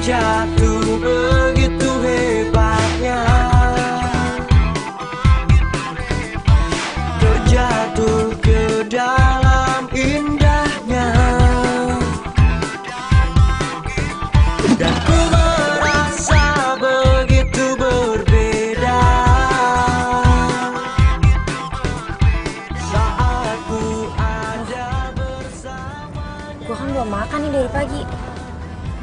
terjatuh begitu hebatnya, terjatuh ke dalam indahnya, dan ku merasa begitu berbeda saat ku ada bersama. Gue kan belum makan nih dari pagi.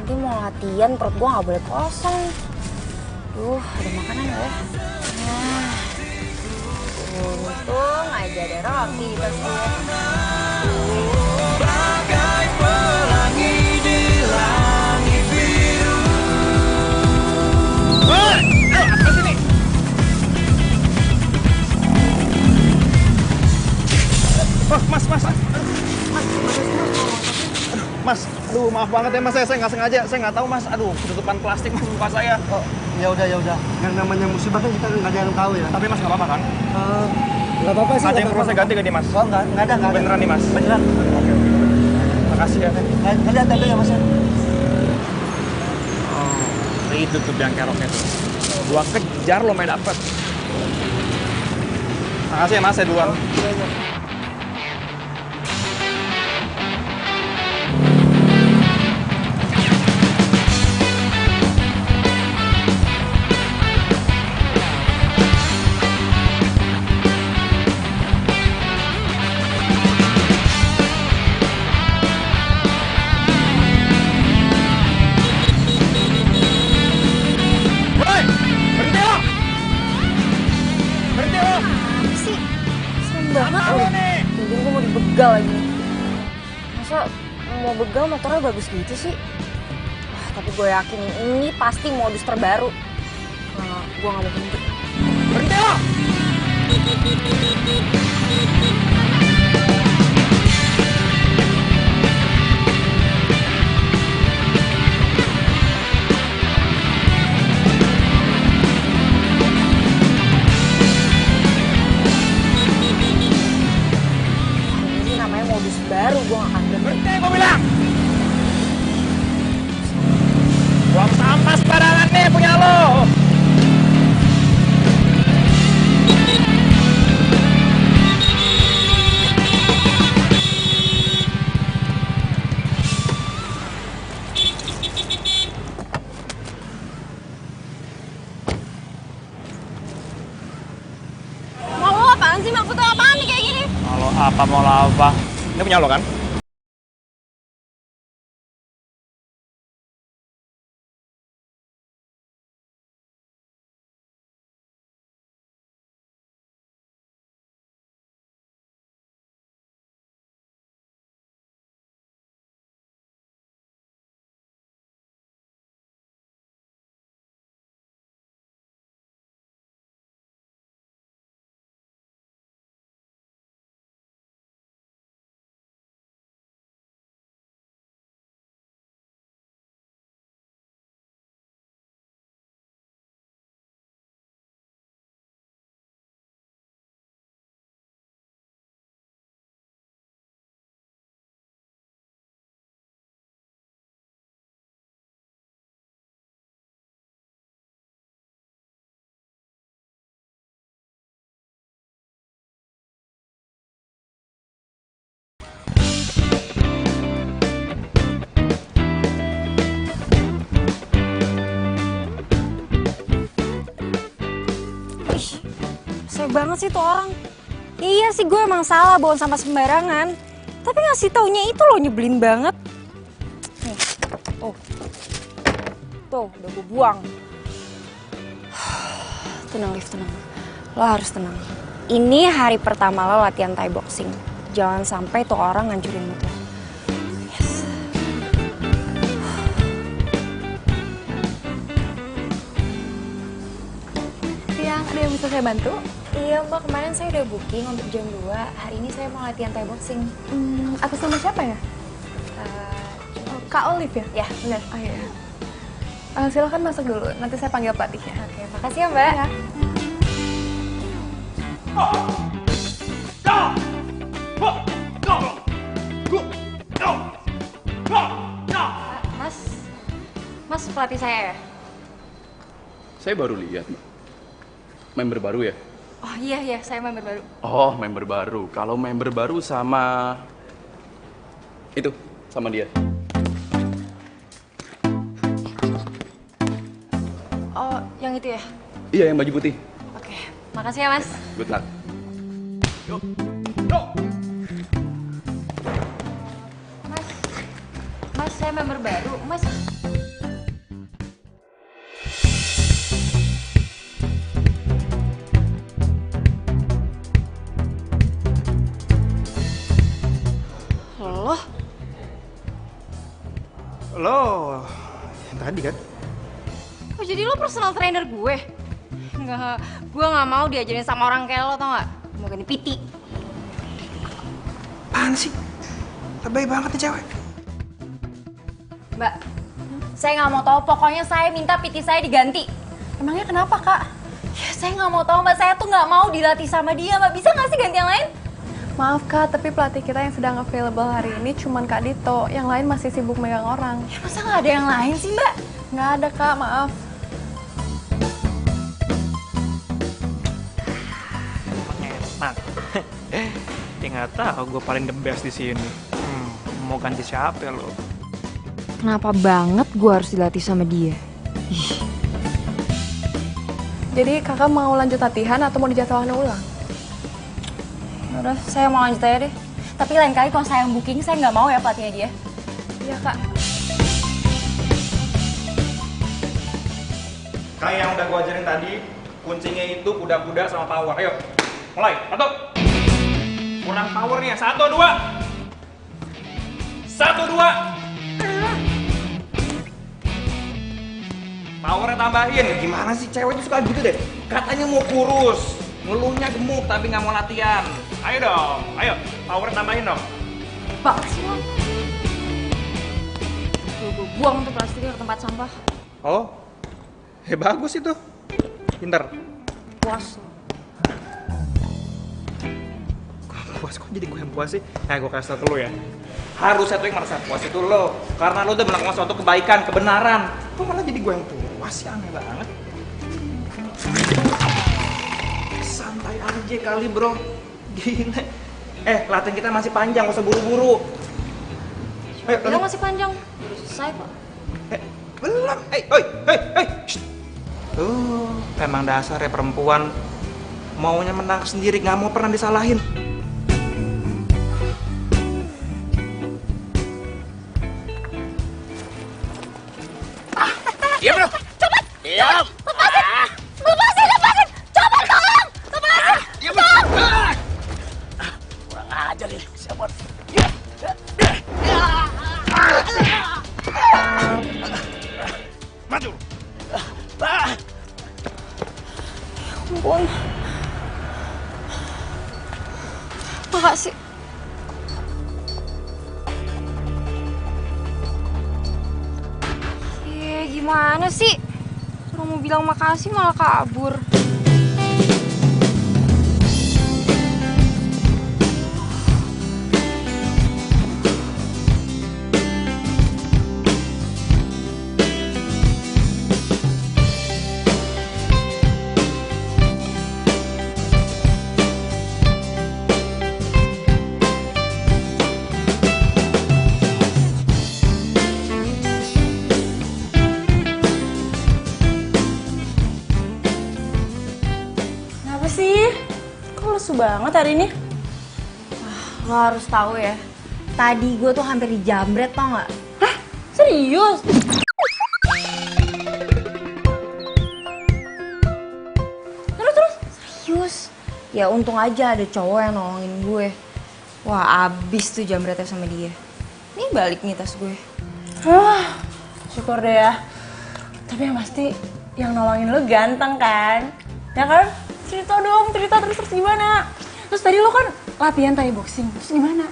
Nanti mau latihan, perut gue gak boleh kosong. Duh, ada makanan gak ya? Nah, untung aja ada roti di tas gue. Bagai pelangi di langit biru. Ke sini. Oh, Mas. Mas, aduh maaf banget ya Mas, saya nggak sengaja, saya nggak tahu Mas, aduh ketutupan plastik Mas muka saya. Oh, ya udah. Yang namanya musibah kan kita nggak ada yang tahu ya. Tapi Mas nggak apa-apa kan? Nggak apa-apa sih. Ada yang perlu saya ganti gak nih Mas? Oh, nggak ada. Beneran nih Mas? Beneran. Oke. Makasih ya. Nggak ada tapi ya Mas ya. Oh, itu tuh yang keroknya tuh. Gua kejar lo main dapet. Makasih ya Mas, saya duluan. Apa sih? Serem banget loh. Mungkin gue mau dibegal lagi nih. Masa mau begal motornya bagus gitu sih? Wah, tapi gue yakin ini pasti modus terbaru. Nah, gue gak mau berhenti. Berhenti lo! Ini namanya modus baru, gue gak akan berhenti. Berhenti gua bilang! Buang sampah sembarangan nih punya lo! Mau lo apaan sih? Maksudnya apaan nih kayak gini? Kalau apa mau apa? Ini punya lo kan? Saya banget sih tuh orang. Iya sih, gue emang salah bawa sampah sembarangan. Tapi ngasih taunya itu loh nyebelin banget. Nih, tuh udah gue buang. Tenang Liv, tenang. Lo harus tenang. Ini hari pertama lo latihan Thai boxing. Jangan sampai tuh orang ngancurin mood lo. Yes. Siang, ada yang bisa saya bantu? Iya mbak, kemarin saya udah booking untuk jam 2. Hari ini saya mau latihan Thai boxing. Atas nama siapa ya? Kak Olive ya? Ya, benar. Oh iya. Silakan masuk dulu, nanti saya panggil pelatihnya. Oke, makasih ya mbak. Ya. latih saya ya? Saya baru lihat, Mbak. Member baru ya? Oh iya, saya member baru. Oh, member baru. Kalau member baru sama... Itu, sama dia. Oh, yang itu ya? Iya, yang baju putih. Oke, makasih ya mas. Good luck. Mas, saya member baru. Mas, loh, Lo yang tadi kan? oh jadi lo personal trainer gue? Enggak, gue nggak mau diajarin sama orang kayak lo, tau nggak? Mau ganti PT. Apaan sih? Lebay banget nih cewek. Mbak, saya nggak mau tahu. Pokoknya saya minta PT saya diganti. Emangnya kenapa, Kak? Ya, saya nggak mau tahu, Mbak. Saya tuh nggak mau dilatih sama dia, Mbak. Bisa nggak sih ganti yang lain? Maaf, Kak, tapi pelatih kita yang sedang available hari ini cuman Kak Dito. Yang lain masih sibuk megang orang. Ya, masa nggak ada yang lain sih, Mbak? Nggak ada, Kak, maaf. Enak. Ya nggak tahu, gue paling the best di sini. Mau ganti siapa lo? Kenapa banget gue harus dilatih sama dia? Jadi kakak mau lanjut latihan atau mau dijadwalkan ulang? Udah, saya mau lanjut aja deh. Tapi lain kali kalau saya yang booking, saya nggak mau ya pelatihnya dia. Iya, Kak. Kayak yang udah gue ajarin tadi, kuncinya itu kuda-kuda sama power. Ayo, mulai. 1. Kurang powernya. 1, 2. 1, 2. Powernya tambahin. Gimana sih cewek itu suka gitu deh? Katanya mau kurus, ngeluhnya gemuk tapi nggak mau latihan. Ayo dong, ayo. Powernya tambahin dong. Pak, sih lo. Gue buang tuh plastiknya ke tempat sampah. Oh, bagus itu. Pinter. Puas. Puas kok jadi gue yang puas sih? Nah, gue kasih tau ke lo ya. Harusnya tuh yang merasa puas itu lo. Karena lo udah melakukan suatu kebaikan, kebenaran. Kok malah jadi gue yang puas sih? Aneh banget. Santai aja kali bro. Gini. Latihan kita masih panjang, gak usah buru-buru. Ayo, Bilang masih panjang. Udah selesai kok. Belum. Shh. Emang dasar ya perempuan. Maunya menang sendiri, gak mau pernah disalahin. Iya bro. Cepet! Iya. Lepasin! Cepet tolong! Lepasin! Iya bro. Kurang ajar nih, siapa? Maju. Ampun. Makasih. Gimana sih? Orang mau bilang makasih malah kabur. Lesu banget hari ini. Lo harus tahu ya, tadi gue tuh hampir dijambret, tau nggak? Hah? Serius? Terus? Serius? Ya untung aja ada cowok yang nolongin gue. Wah, abis tuh jambretnya sama dia. Nih balik nih tas gue. Syukur deh ya. Tapi yang pasti yang nolongin lo ganteng kan? Ya kan? Cerita dong, cerita terus gimana? Terus tadi lo kan latihan Thai boxing, terus gimana?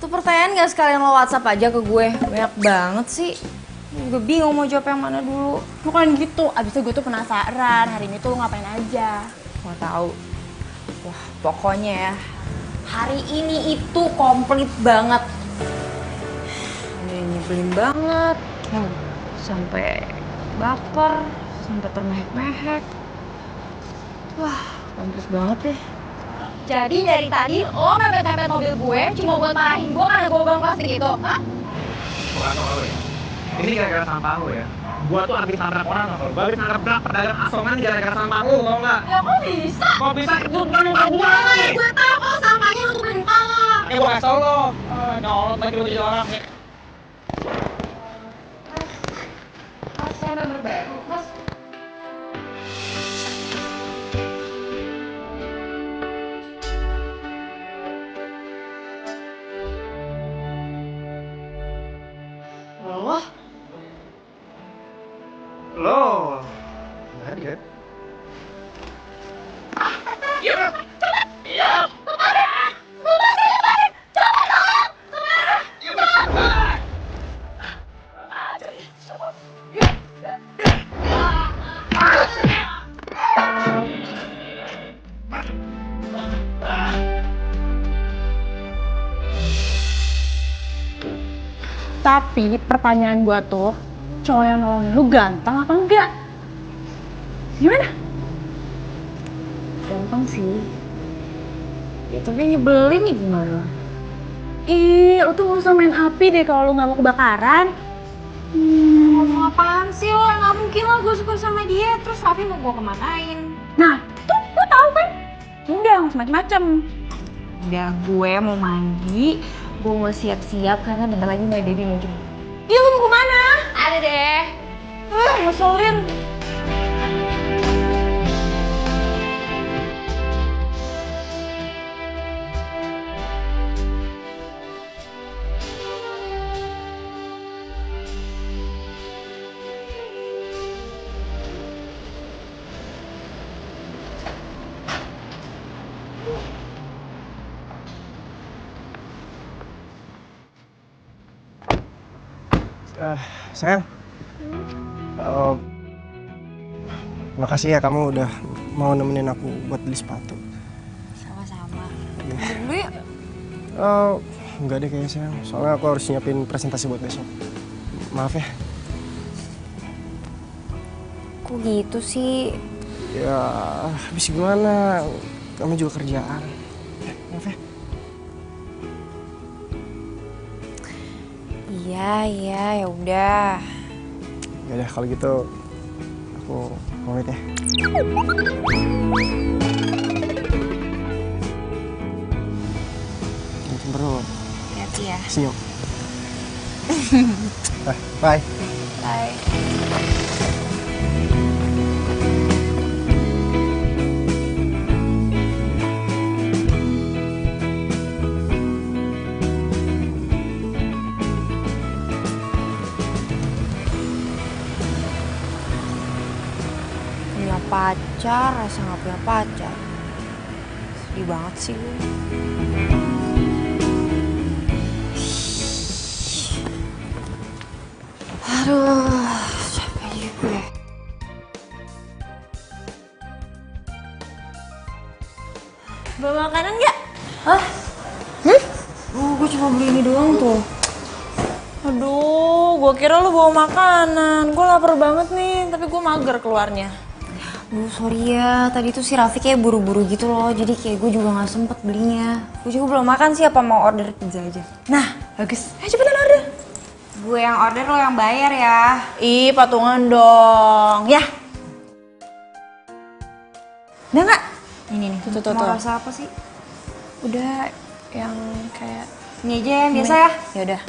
Tuh pertanyaan gak sekalian lo WhatsApp aja ke gue? Banyak banget sih. Gue bingung mau jawab yang mana dulu. Bukan gitu, abis itu gue tuh penasaran hari ini tuh lo ngapain aja. Mau tahu? Wah, pokoknya ya, hari ini itu komplit banget. Ini nyebelin banget. sampai baper, sampai termehek-mehek. Wah, mampus banget deh. Jadi dari tadi lo mepet-mepet mobil gue cuma buat marahin gue karena gue bang plastik itu, hah? Bukan sama lo ya. Ini gara-gara sampah lo ya. Gua tuh habis nabrak orang sama lo. Gua habis nabrak pedagang asongan gara-gara sampah lo, tau nggak? Ya kok bisa? Kok bisa itu bukan muka gua lagi? Gue tau kok sampahnya untuk main muka. Gua kasih tau lo. Nyolot lagi lo jadi orang. Mas, saya member baru, mas. Lo. Tadi kan? Tapi pertanyaan gua tuh, cowok yang nolongin lu ganteng apa enggak? Gimana? Gampang sih. Ya tapi nyebelin nih gimana? Ih, lu tuh gak usah main api deh kalau lu gak mau kebakaran. Ngomong apaan sih lo? Nggak mungkin lah gue suka sama dia. Terus Raffi mau gue kemanain? Nah, tuh gue tahu kan? Udah, gak usah macem-macem. Udah, gue mau mandi. Gue mau siap-siap karena bentar lagi My Baby mau jemput. Iya, lu mau kemana? Ada deh. Ngeselin. Sayang. Makasih ya kamu udah mau nemenin aku buat beli sepatu. Sama-sama. Dulu ya? Enggak deh kayaknya sayang. Soalnya aku harus nyiapin presentasi buat besok. Maaf ya. Kok gitu sih? Ya, habis gimana? Kamu juga kerjaan. Maaf ya. Iya, ya udah. Ya udah kalau gitu aku pamit ya. Cemberut. Hati-hati ya. Senyum. Bye. Bye. Punya pacar, rasa nggak punya pacar. Sedih banget sih gue. Aduh, capek juga gue. Bawa makanan nggak? Gue cuma beli ini doang tuh. Aduh, gue kira lu bawa makanan. Gue lapar banget nih, tapi gue mager keluarnya. Duh, sorry ya. Tadi tuh si Raffi kayak buru-buru gitu loh. Jadi kayak gue juga gak sempet belinya. Gue juga belum makan sih, apa mau order pizza aja. Nah, bagus. Ayo cepetan order. Gue yang order, lo yang bayar ya. Ih, patungan dong. Ya. Udah nggak? Ini nih, Tuh. mau rasa apa sih? Udah yang kayak Ini aja yang biasa ya. Ya udah.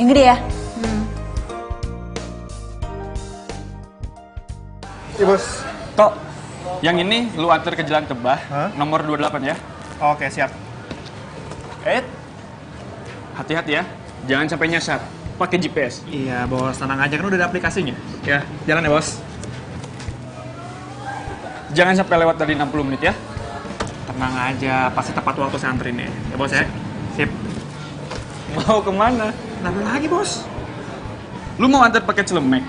Yang gede ya? Iya bos. Tok, yang ini lu antar ke Jalan Tebah, Hah? nomor 28 ya. Oke siap. Hati-hati ya, jangan sampai nyasar. Pakai GPS. Iya bos, tenang aja kan udah ada aplikasinya. Ya, jalan ya bos. Jangan sampai lewat dari 60 menit ya. Tenang aja, pasti tepat waktu saya anterin ya. Ya bos ya. Sip. Mau kemana? Kenapa lagi bos? Lu mau antar pakai celemek?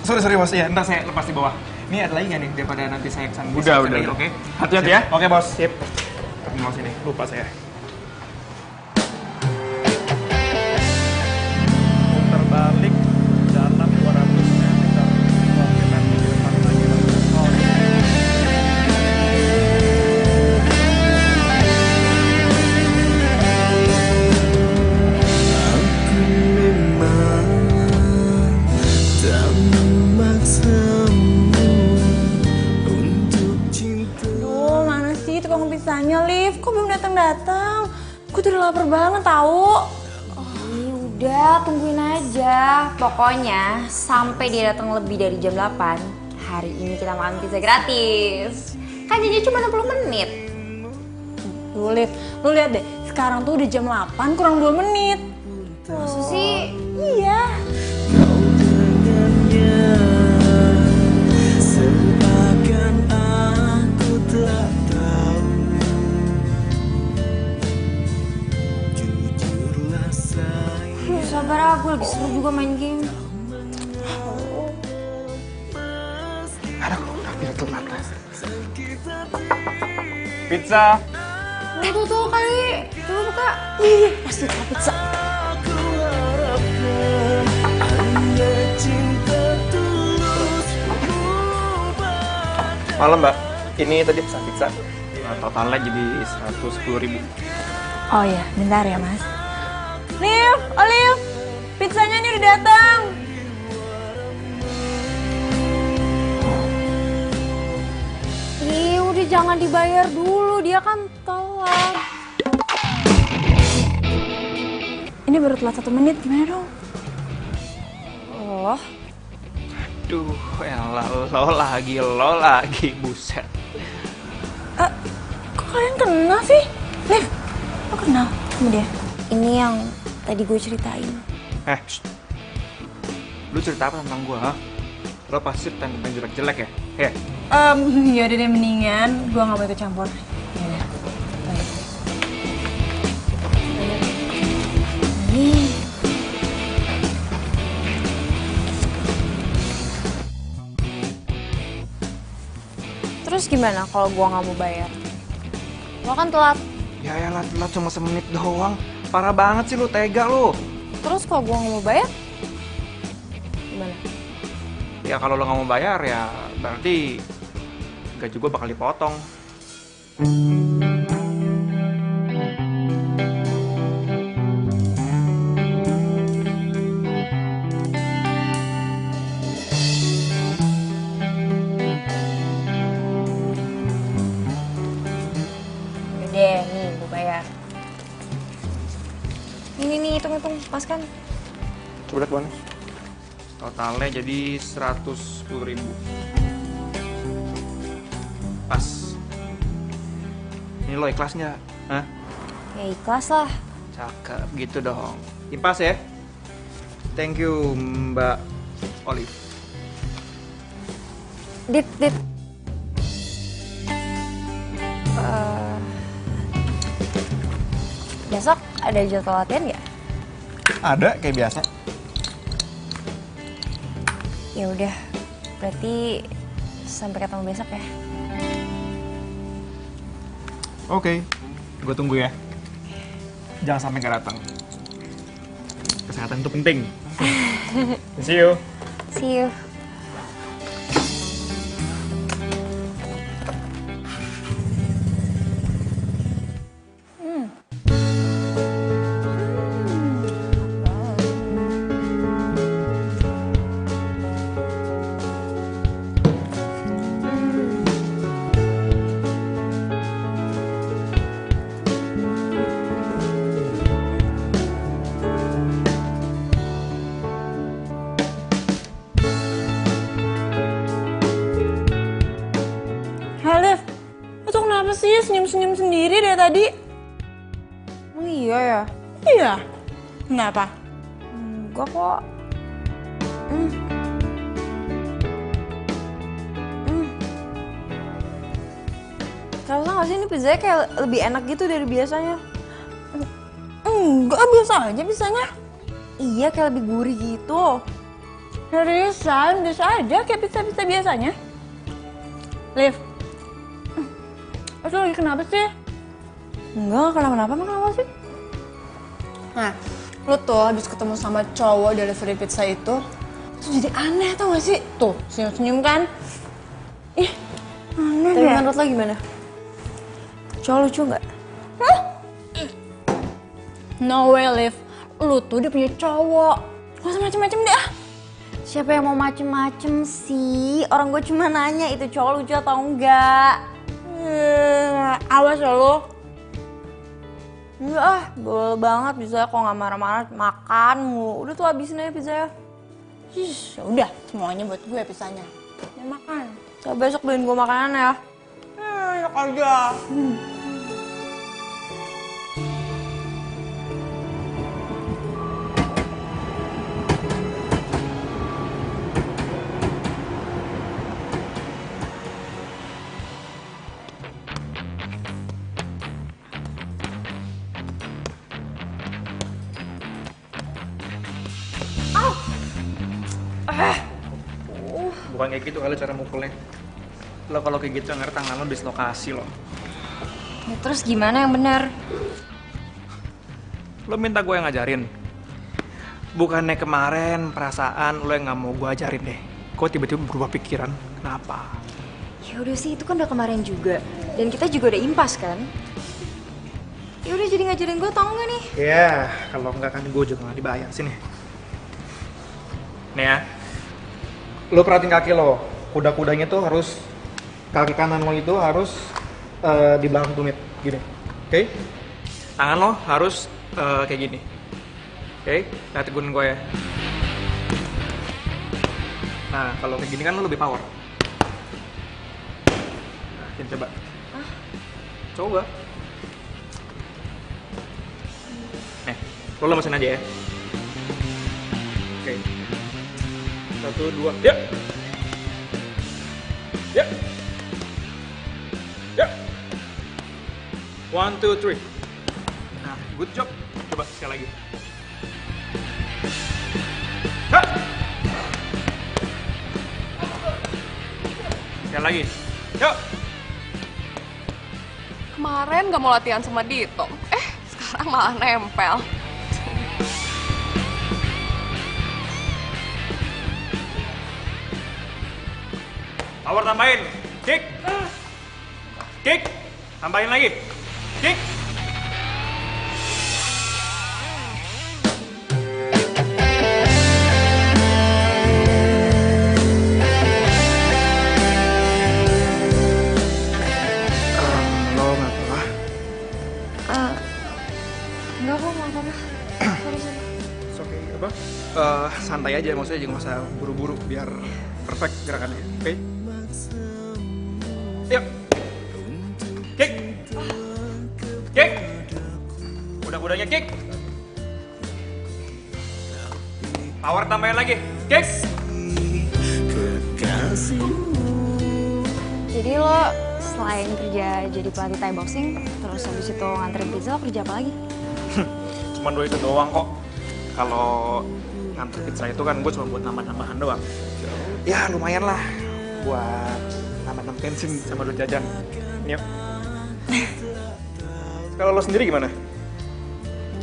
Sorry bos ya, ntar saya lepas di bawah. Ini ada lagi nggak nih daripada nanti saya kesana? Udah. Oke. Hati-hati Sip. ya. Oke bos, sip. Ini mau sini, lupa saya. pizzanya, Liv? Kok belum datang-datang? Gue tuh udah lapar banget tahu. Udah, tungguin aja. Pokoknya sampai dia datang lebih dari jam 8, hari ini kita makan pizza gratis. Kan jadi cuma 60 menit. Liv, lu lihat deh, sekarang tuh udah jam 8 kurang 2 menit. Masa sih? Iya. Seakan aku tak tahu. Jujurlah sayang. Sabar ah, gue lagi seru juga main game. Aduh, hampir telat. Pizza. Tuh kali. Coba buka. Iya, pasti ada pizza. Aku harapkan hanya cinta tulus. Malam mbak, ini tadi pesan pizza. Totalnya jadi 110.000. Oh iya, bentar ya mas. Liv, Olive, pizzanya ini udah datang. Ih, udah jangan dibayar dulu, dia kan telat. Ini baru telat 1 menit, gimana dong? Oh, Duh, elah, lo lagi, buset. Kok kalian kenal sih? Liv, lo kenal sama dia? ini yang tadi gue ceritain. Shh. Lu cerita apa tentang gua, ha? Lo pasti cerita tentang jelek-jelek ya? Ya? Yaudah deh, mendingan gue gak mau ikut campur. Yaudah, balik. Terus gimana kalau gue nggak mau bayar? Lo kan telat. Ya telat cuma semenit doang. Parah banget sih lu, tega lu. Terus kalau gue nggak mau bayar? Gimana? Ya kalau lo nggak mau bayar ya berarti gaji gua bakal dipotong. Udah deh, nih gue bayar. Ini nih, hitung-hitung, pas kan? Coba lihat mana? Totalnya jadi 110.000. Pas. Ini lo ikhlas nggak? Hah? Ya ikhlas lah. Cakep gitu dong. Impas ya. Thank you Mbak Olive. Dit. Besok ada jadwal latihan nggak? Ada kayak biasa. Ya udah, berarti sampai ketemu besok ya. Oke, gue tunggu ya. Jangan sampai nggak datang. Kesehatan itu penting. See you. See you. Hai Liv, lo tuh kenapa sih senyum-senyum sendiri dari tadi? Oh iya ya? Iya, kenapa? Enggak kok. Kalau nggak sih ini pizzanya kayak lebih enak gitu dari biasanya. Enggak, biasa aja pizzanya. Iya, kayak lebih gurih gitu. Seriusan, biasa aja kayak pizza-pizza biasanya. Liv, lo lagi kenapa sih? Enggak kenapa-napa, emang kenapa sih? Nah, lo tuh habis ketemu sama cowok delivery pizza itu, tuh jadi aneh tau gak sih? Tuh, senyum-senyum kan? Ih, aneh Tapi deh. menurut lo gimana? Cowok lucu nggak? No way, Liv. Lu tuh udah punya cowok. Gak usah macem-macem deh ah. Siapa yang mau macem-macem sih? Orang gue cuma nanya itu cowok lucu atau enggak. Awas ya lo. Enggak ah, boleh banget bisa kok nggak marah-marah makan mulu. Udah tuh habisin aja pizza ya. Udah semuanya buat gue pizzanya. Ya makan. Coba besok beliin gue makanan ya. Enak aja. Bukan kayak gitu kali cara mukulnya. Lo kalau kayak gitu ngerti tangan lo dislokasi lo. Ya, terus gimana yang benar? Lo minta gue yang ngajarin. Bukannya kemarin perasaan lo yang nggak mau gue ajarin deh. Kok tiba-tiba berubah pikiran? Kenapa? Ya udah sih, itu kan udah kemarin juga. Dan kita juga udah impas kan? Ya udah, jadi ngajarin gue, tau nggak nih? Ya, kalau nggak kan gue juga nggak dibayar sini. Nih ya, lo perhatiin kaki lo. Kuda-kudanya tuh harus, kaki kanan lo itu harus di belakang tumit, gini. Oke? Tangan lo harus kayak gini. Oke? Lihat gue ya. Nah, kalau kayak gini kan lo lebih power. Nah, ini coba. Coba. Nih, lo lemesin aja ya. Oke. 1, 2, ya. Ya. Ya. 1, 2, 3. Nah, good job. Coba sekali lagi. Ha. Sekali lagi. Yuk. Kemarin gak mau latihan sama Dito. Sekarang malah nempel. Power tambahin. Kick. Kick. Tambahin lagi. Kick. Lo nggak apa-apa? Enggak kok, nggak apa-apa. Sorry. Oke, apa? Santai aja, maksudnya jangan usah buru-buru biar perfect gerakannya. Oke? Yuk. Kick. Kick. Kuda-kudanya kick. Power tambahin lagi. Kick. Jadi lo selain kerja jadi pelatih Thai boxing, terus habis itu nganterin pizza, lo kerja apa lagi? Cuman 2 itu doang kok. Kalau nganter pizza itu kan gue cuma buat nambah-nambahan doang. Ya lumayan lah buat nambah-nambah bensin sama duit jajan. Yuk. Kalau lo sendiri gimana?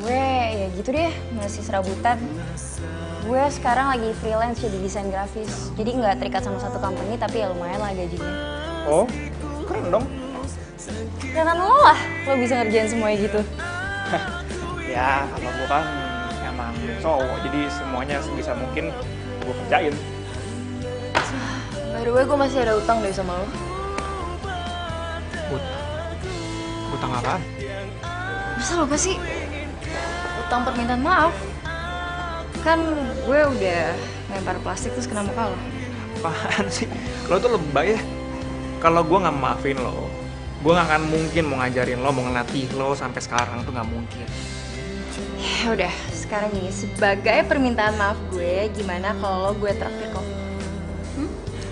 Gue ya gitu deh, masih serabutan. Gue sekarang lagi freelance jadi desain grafis. Jadi nggak terikat sama satu company, tapi ya lumayan lah gajinya. Oh, keren dong. Karena lo lah, lo bisa ngerjain semuanya gitu. Ya, kalau gue kan emang cowok, jadi semuanya sebisa mungkin gue kerjain. By the way, gue masih ada utang deh sama lo. Utang apaan? Masa lupa sih? Utang permintaan maaf. Kan gue udah lempar plastik terus kena muka lo. Apaan sih? Lo tuh lebay ya. Kalau gue nggak maafin lo, gue nggak akan mungkin mau ngajarin lo, mau ngelatih lo sampai sekarang tuh nggak mungkin. Ya udah, sekarang gini, sebagai permintaan maaf gue, gimana kalau lo gue traktir kopi?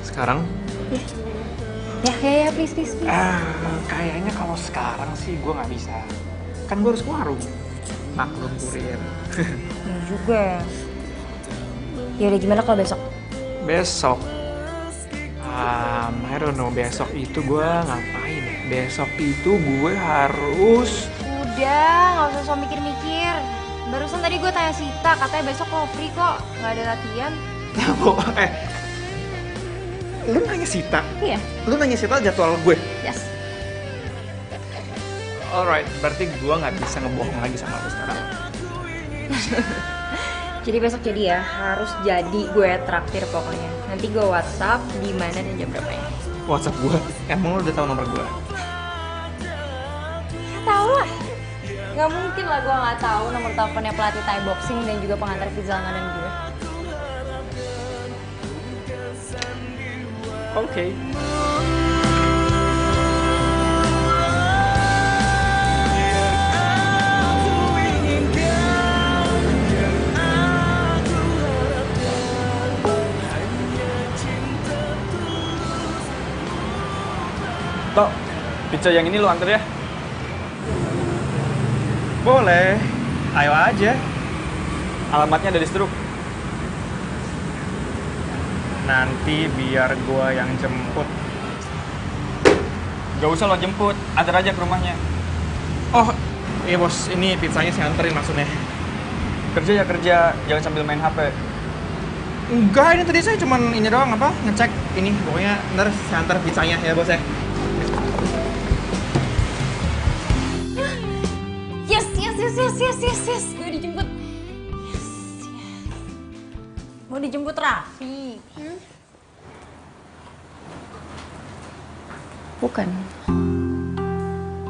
Sekarang? Ya, please. Kayaknya kalau sekarang sih gue nggak bisa. Kan gue harus ke warung. Maklum kurir. Ya juga. Ya udah, gimana kalau besok? Besok? I don't know, besok itu gue ngapain ya? Besok itu gue harus... Udah, nggak usah so mikir-mikir. Barusan tadi gue tanya Sita, katanya besok lo free kok, nggak ada latihan. Lu nanya Sita? Iya. Lu nanya Sita jadwal gue? Yes. Alright, berarti gue nggak bisa ngebohong lagi sama lu sekarang. Jadi besok jadi ya, harus jadi gue traktir pokoknya. Nanti gue WhatsApp di mana dan jam berapa ya. WhatsApp gue? Emang lu udah tahu nomor gue? Tahu lah. Gak mungkin lah gue nggak tahu nomor teleponnya pelatih Thai boxing dan juga pengantar pizza langganan gue. Oke. Tok, pizza yang ini lu antar ya? Boleh, ayo aja. Alamatnya ada di struk. Nanti biar gua yang jemput. Gak usah lo jemput, antar aja ke rumahnya. Oh, iya bos, ini pizzanya saya anterin maksudnya. Kerja ya kerja, jangan sambil main HP. Enggak, ini tadi saya cuman ini doang apa, ngecek ini. Pokoknya ntar saya antar pizzanya ya bos ya. Yes. Gue dijemput. Yes. Mau dijemput Raffi. Bukan.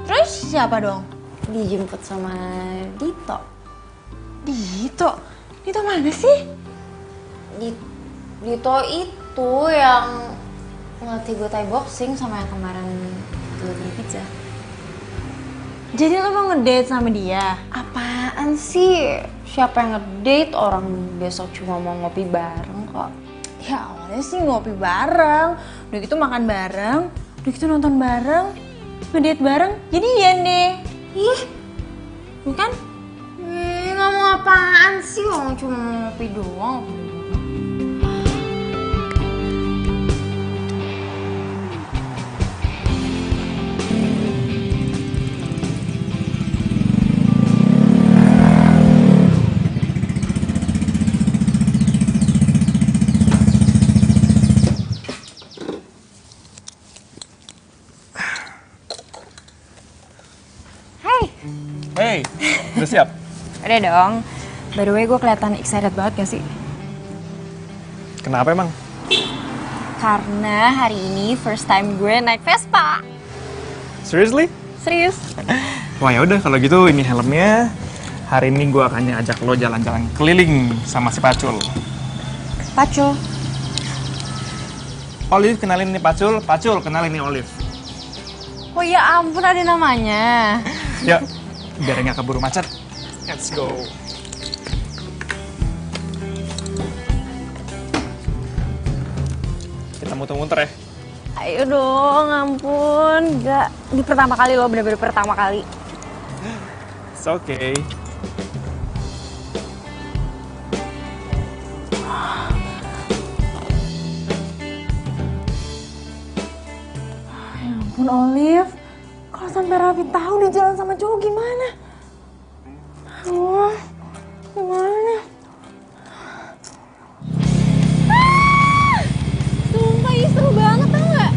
Terus siapa dong? Dijemput sama Dito. Dito? Dito mana sih? Dito itu yang ngelatih gue Thai boxing sama yang kemarin gue beli pizza. Jadi lo mau ngedate sama dia? Apaan sih? Siapa yang ngedate? Orang besok cuma mau ngopi bareng kok. Ya awalnya sih ngopi bareng, udah gitu makan bareng, udah gitu nonton bareng, ngedate bareng, jadian deh. Ih, Bukan? ngomong apaan sih? Orang cuma mau ngopi doang. Hey, udah siap? Udah dong. By the way, gue kelihatan excited banget gak sih? Kenapa emang? Karena hari ini first time gue naik Vespa. Seriously? Serius? Wah ya udah kalau gitu ini helmnya. Hari ini gua akan ajak lo jalan-jalan keliling sama si Pacul. Pacul. Olive kenalin nih Pacul, Pacul kenalin nih Olive. Oh ya ampun, ada namanya. Ya, biar nggak keburu macet. Let's go. Kita muter-muter ya. Ayo dong, ampun. Gak, ini pertama kali lo, bener-bener pertama kali. It's okay. Ya ampun Olive, kalau sampai Raffi tahu dia jalan sama cowok gimana? Aduh, gimana? Sumpah, ini seru banget tau gak?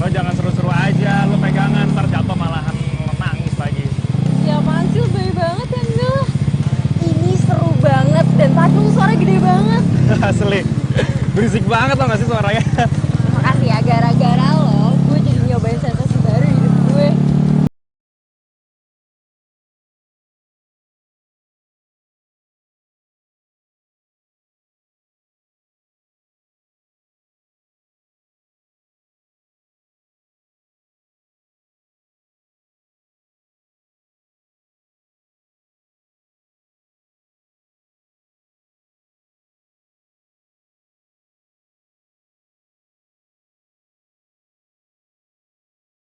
Lo jangan seru-seru aja, lo pegangan, ntar jatuh malahan lo nangis lagi. Ya apaan sih, baik banget ya enggak lah. Ini seru banget dan Pacul suaranya gede banget. Asli, berisik banget lo gak sih suaranya? Makasih ya, gara-gara lo, gue jadi nyobain sensasi baru di hidup gue.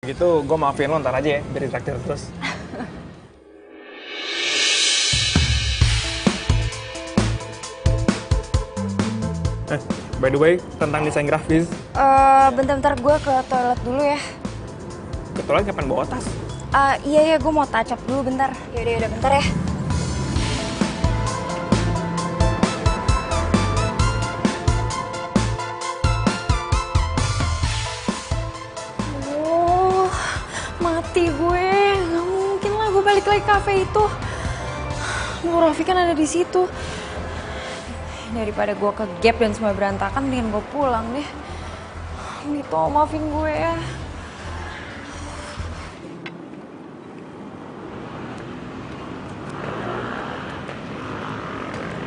Gitu, gue maafin lo ntar aja ya, biar ditraktir terus. By the way, tentang desain grafis, Bentar-bentar gue ke toilet dulu ya. kebetulan kapan bawa tas? Iya, gue mau touch up dulu bentar. Yaudah, bentar ya. Mati gue, nggak mungkin lah gue balik lagi kafe itu. Duh, Raffi kan ada di situ. Daripada gue ke gap dan semua berantakan, mendingan gue pulang deh. Gitu, maafin gue ya.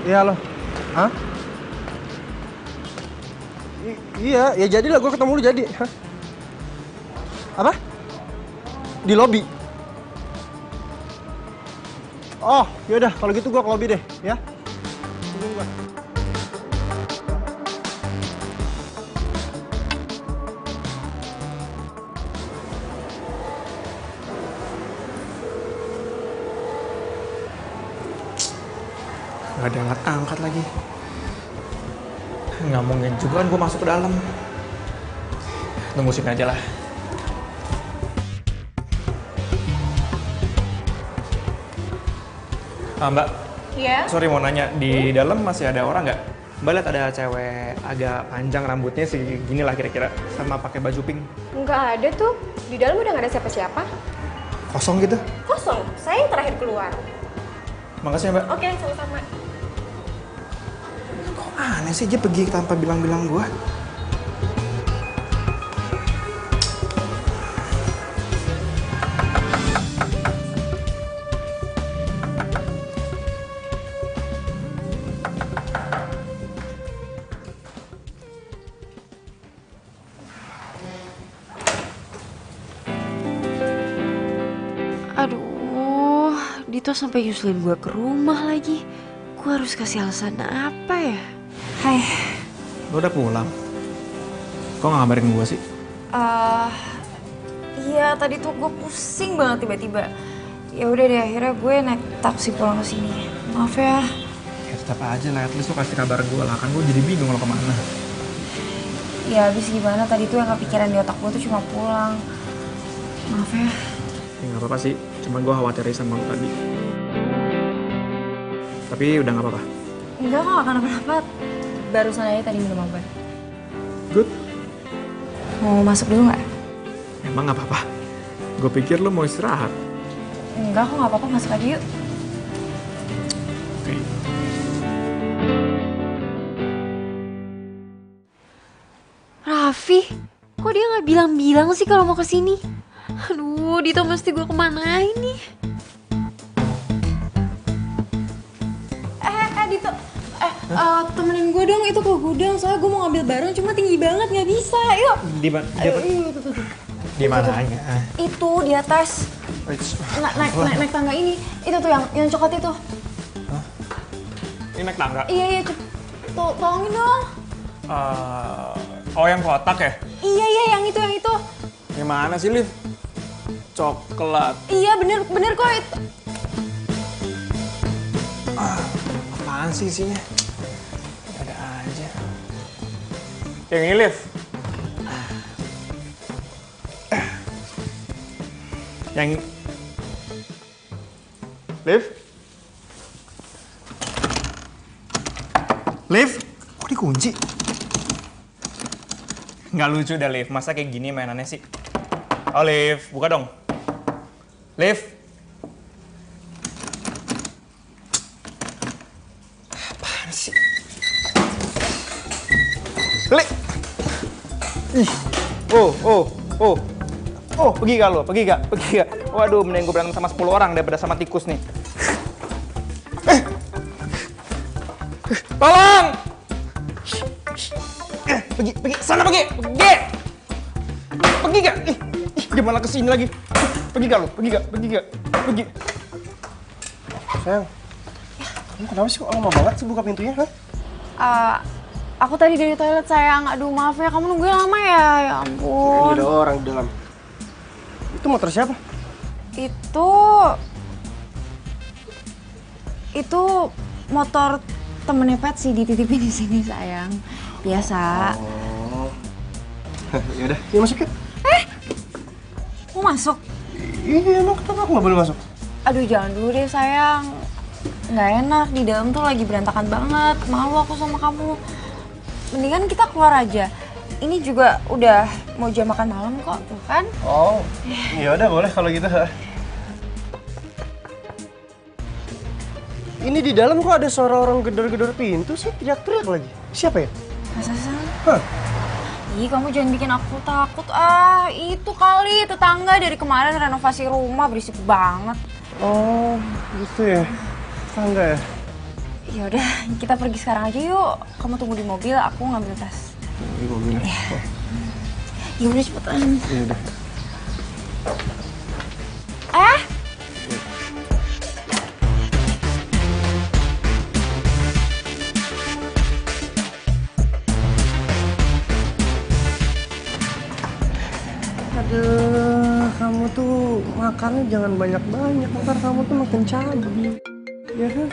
Iya lo. Hah? Iya, ya jadilah gue ketemu lu jadi. Hah? Apa? Di lobi. Oh, yaudah kalau gitu gue ke lobi deh, ya. Tunggu gue. Gak ada angkat lagi. Nggak mungkin juga kan gue masuk ke dalam. Tunggu sini aja lah. Mbak, Iya? sorry mau nanya, di dalam masih ada orang nggak? Mbak lihat ada cewek agak panjang rambutnya segini lah kira-kira, sama pakai baju pink. Nggak ada tuh. Di dalam udah nggak ada siapa-siapa. Kosong gitu? Kosong. Saya yang terakhir keluar. Makasih ya Mbak. Oke, sama-sama. Kok aneh sih dia pergi tanpa bilang-bilang gue? Aduh, Dito sampai nyusulin gue ke rumah lagi. Gue harus kasih alasan apa ya? Hai. Lo udah pulang? Kok nggak ngabarin gue sih? Iya tadi tuh gue pusing banget tiba-tiba. Ya udah deh, akhirnya gue naik taksi pulang ke sini. Maaf ya. Ya tetap aja lah, at least lo kasih kabar gue lah. Kan gue jadi bingung lo kemana. Ya habis gimana tadi tuh yang kepikiran di otak gue tuh cuma pulang. Maaf ya. Ya nggak apa-apa sih, cuman gue khawatir sama lo tadi. Tapi udah nggak apa-apa. Enggak kok, gak kenapa-napa. Barusan aja tadi minum obat. Good. Mau masuk dulu nggak? Emang nggak apa-apa? Gue pikir lo mau istirahat. Enggak kok, nggak apa-apa, masuk aja yuk. Oke. Raffi, kok dia nggak bilang-bilang sih kalau mau kesini? Aduh, Dito mesti gue kemana ini? Dito, temenin gue dong itu ke gudang, soalnya gue mau ngambil barang cuma tinggi banget, nggak bisa, yuk. Di mana? Di mananya? Itu di atas, naik tangga ini, itu tuh yang coklat itu. Ini naik tangga? Iya, tolongin dong. Oh yang kotak ya? Iya, yang itu. Gimana sih, Liv? Coklat. Iya, bener kok itu. Apaan sih isinya? Ada aja. Yang ini, Liv. Yang... Liv? Liv? Kok dikunci? Nggak lucu dah, Liv. Masa kayak gini mainannya sih? Oh, Liv. Buka dong. Liv? Apaan sih? Liv! Ih. Oh, pergi gak lo? Pergi gak? Waduh, mending gue berantem sama 10 orang daripada sama tikus nih. Tolong! Pergi, sana pergi! Pergi gak? Dia malah kesini lagi. Pergi gak lo? Pergi. Sayang, kamu kenapa sih kok lama banget sih buka pintunya, ha? Aku tadi dari toilet, sayang. Aduh, maaf ya, kamu nungguin lama ya? Ya ampun. Ada orang di dalam. Itu motor siapa? Itu motor temennya Pet sih, dititipin di sini, sayang. Biasa. Oh. Yaudah, yuk masuk yuk. Mau masuk? Iya, emang kenapa aku nggak boleh masuk? Aduh, jangan dulu deh, sayang. Nggak enak, di dalam tuh lagi berantakan banget. Malu aku sama kamu. Mendingan kita keluar aja. Ini juga udah mau jam makan malam kok, tuh kan? Oh, ya udah boleh kalau gitu. Ini di dalam kok ada suara orang gedor-gedor pintu sih, teriak-teriak lagi. Siapa ya? Masa sih? Hah? Ih, kamu jangan bikin aku takut. Itu kali tetangga dari kemarin renovasi rumah berisik banget. Oh, gitu ya. Tangga ya? Ya udah, kita pergi sekarang aja yuk. Kamu tunggu di mobil, aku ngambil tas. Di mobil. Ya udah cepetan. Ya udah. Aduh, kamu tuh makannya jangan banyak-banyak, ntar kamu tuh makin cabi. Ya kan?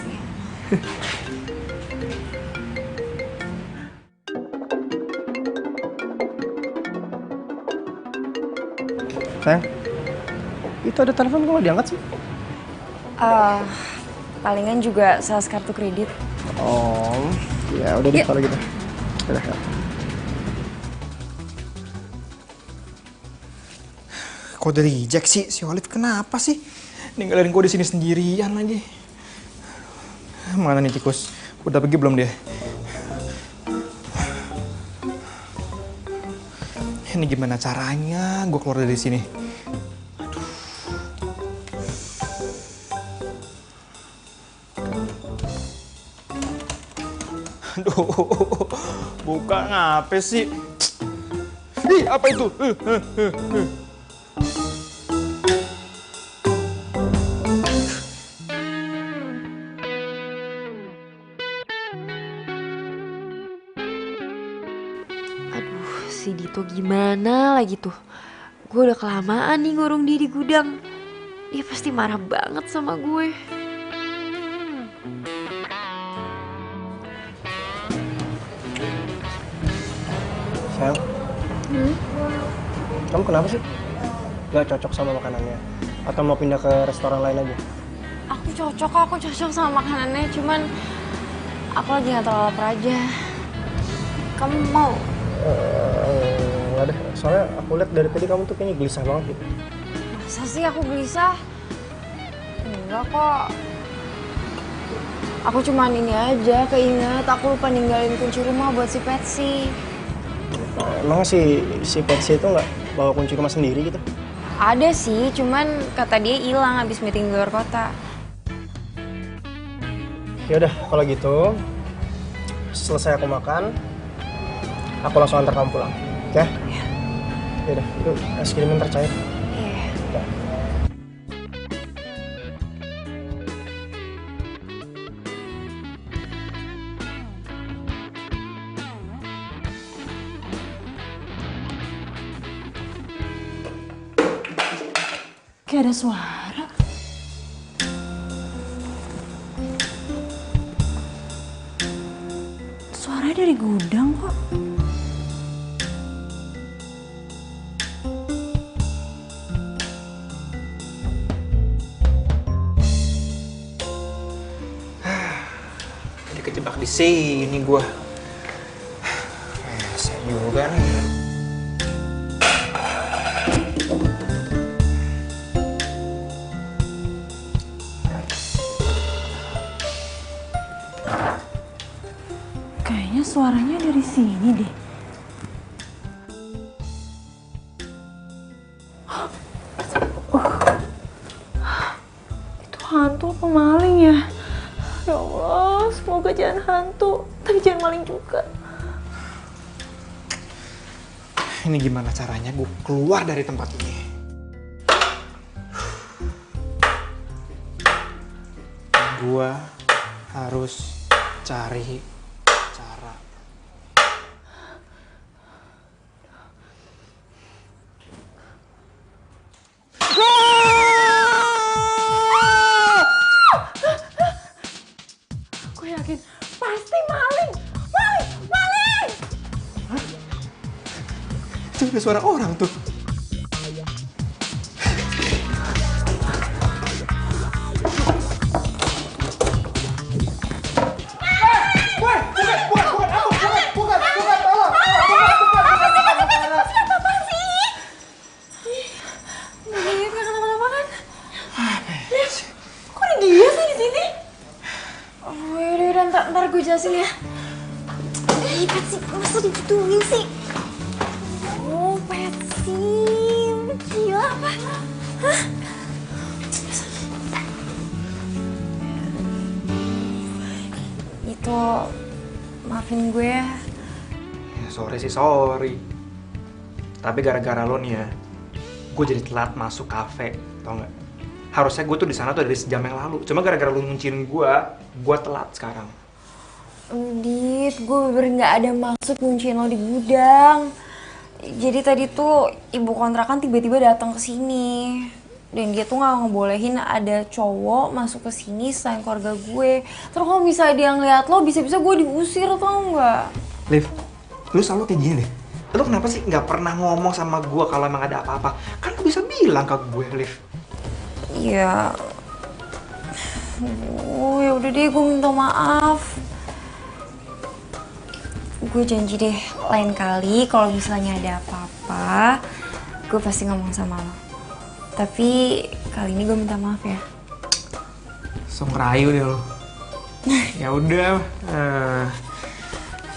Sayang, itu ada telepon kok nggak diangkat sih? Palingan juga sales kartu kredit. Oh, ya udah deh kalau gitu. Udah. Kok udah reject sih? Si Olive kenapa sih? Ninggalin gue di sini sendirian lagi. Mana nih tikus? Udah pergi belum dia? Ini gimana caranya gue keluar dari sini? Aduh, buka ngapa sih? Ih, apa itu? Si Dito gimana lagi tuh? Gue udah kelamaan nih ngurung dia di gudang. Dia pasti marah banget sama gue. Sayang, kamu kenapa sih? Gak cocok sama makanannya? Atau mau pindah ke restoran lain aja? Aku cocok sama makanannya, cuman aku lagi gak terlalu lapar aja. Kamu mau? Nggak deh, soalnya aku lihat dari tadi kamu tuh kayaknya gelisah banget gitu. Masa sih aku gelisah? Enggak kok. Aku cuman ini aja, keinget aku lupa ninggalin kunci rumah buat si Patsy. Emang si Patsy itu nggak bawa kunci rumah sendiri gitu? Ada sih, cuman kata dia hilang habis meeting di luar kota. Ya udah, kalau gitu selesai aku makan, aku langsung antar kamu pulang, oke? Ya udah, yuk es krimnya ntar cair. Iya. Kayak ada suara. Suaranya dari gudang kok. Kejebak di sini gua. Saya juga nih. Kayaknya suaranya dari sini deh. Itu hantu apa maling ya? Ya Allah, semoga jangan hantu, tapi jangan maling juga. Ini gimana caranya gue keluar dari tempat ini? Gue harus cari cara. Gue yakin pasti maling, maling. Itu ada suara orang tuh. Ntar gue jelasin ya. Patsy, masa digituin sih? Oh, Patsy, gila apa? Hah? sorry sih sorry. Tapi gara-gara lo nih ya, gue jadi telat masuk kafe, tau nggak? Harusnya gue tuh di sana tuh dari sejam yang lalu. Cuma gara-gara lo ngunciin gue telat sekarang. Dit, gue bener nggak ada maksud ngunciin lo di gudang. Jadi tadi tuh ibu kontrakan tiba-tiba datang ke sini. Dan dia tuh nggak ngebolehin ada cowok masuk ke sini selain keluarga gue. Terus kalau misalnya dia ngeliat lo, bisa-bisa gue diusir, tau nggak? Liv, lu selalu kayak gini deh. Lu kenapa sih nggak pernah ngomong sama gue kalau emang ada apa-apa? Kan lu bisa bilang ke gue, Liv. Iya. Oh ya udah deh, gue minta maaf. Gue janji deh, lain kali kalau misalnya ada apa-apa, gue pasti ngomong sama lo. Tapi kali ini gue minta maaf ya. Songkrayu deh lo. Ya udah.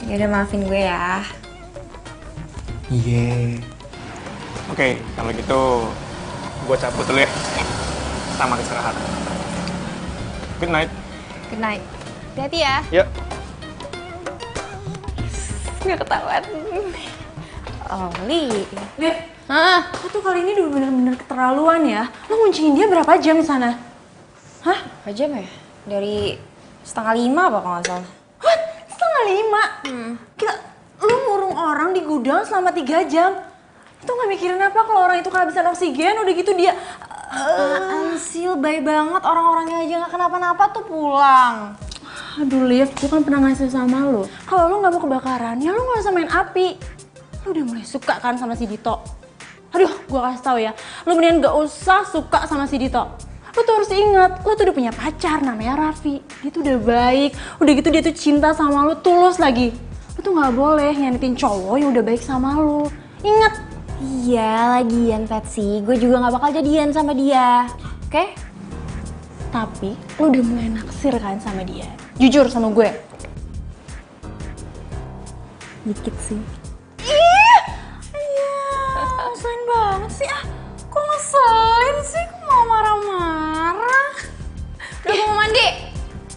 Ya udah, maafin gue ya. Iya. Oke, kalau gitu gue cabut dulu ya. Selamat istirahat. Good night. Good night. Hati-hati ya. Yuk. Gak ketahuan. Oli. Beb, lo tuh kali ini udah bener-bener keterlaluan ya. Lo ngunciin dia berapa jam di sana? Hah? Berapa jam ya? Dari 4:30 apa kalau nggak salah. What? 4:30? Gila, lo ngurung orang di gudang selama 3 jam. Lo gak mikirin apa kalau orang itu kehabisan oksigen, udah gitu dia... Apaan sih, baik banget, orang-orangnya aja gak kenapa-napa tuh pulang. Aduh Liv, gue kan pernah ngasih sama lo. Kalau lo gak mau kebakaran, ya lo gak usah main api. Lo udah mulai suka kan sama si Dito? Aduh, gue kasih tau ya, lo mendingan gak usah suka sama si Dito. Lo tuh harus ingat, lo tuh udah punya pacar namanya Raffi. Dia tuh udah baik, udah gitu dia tuh cinta sama lo, tulus lagi. Lo tuh gak boleh nyanitin cowok yang udah baik sama lo. Ingat. Iya, lagian Patsy, gue juga gak bakal jadian sama dia. Oke? Tapi lo udah mulai naksir kan sama dia. Jujur sama gue. Dikit sih. Ih, iya, ngeselin banget sih. Kok ngeselin sih? Kok mau marah-marah? Udah gue mau mandi.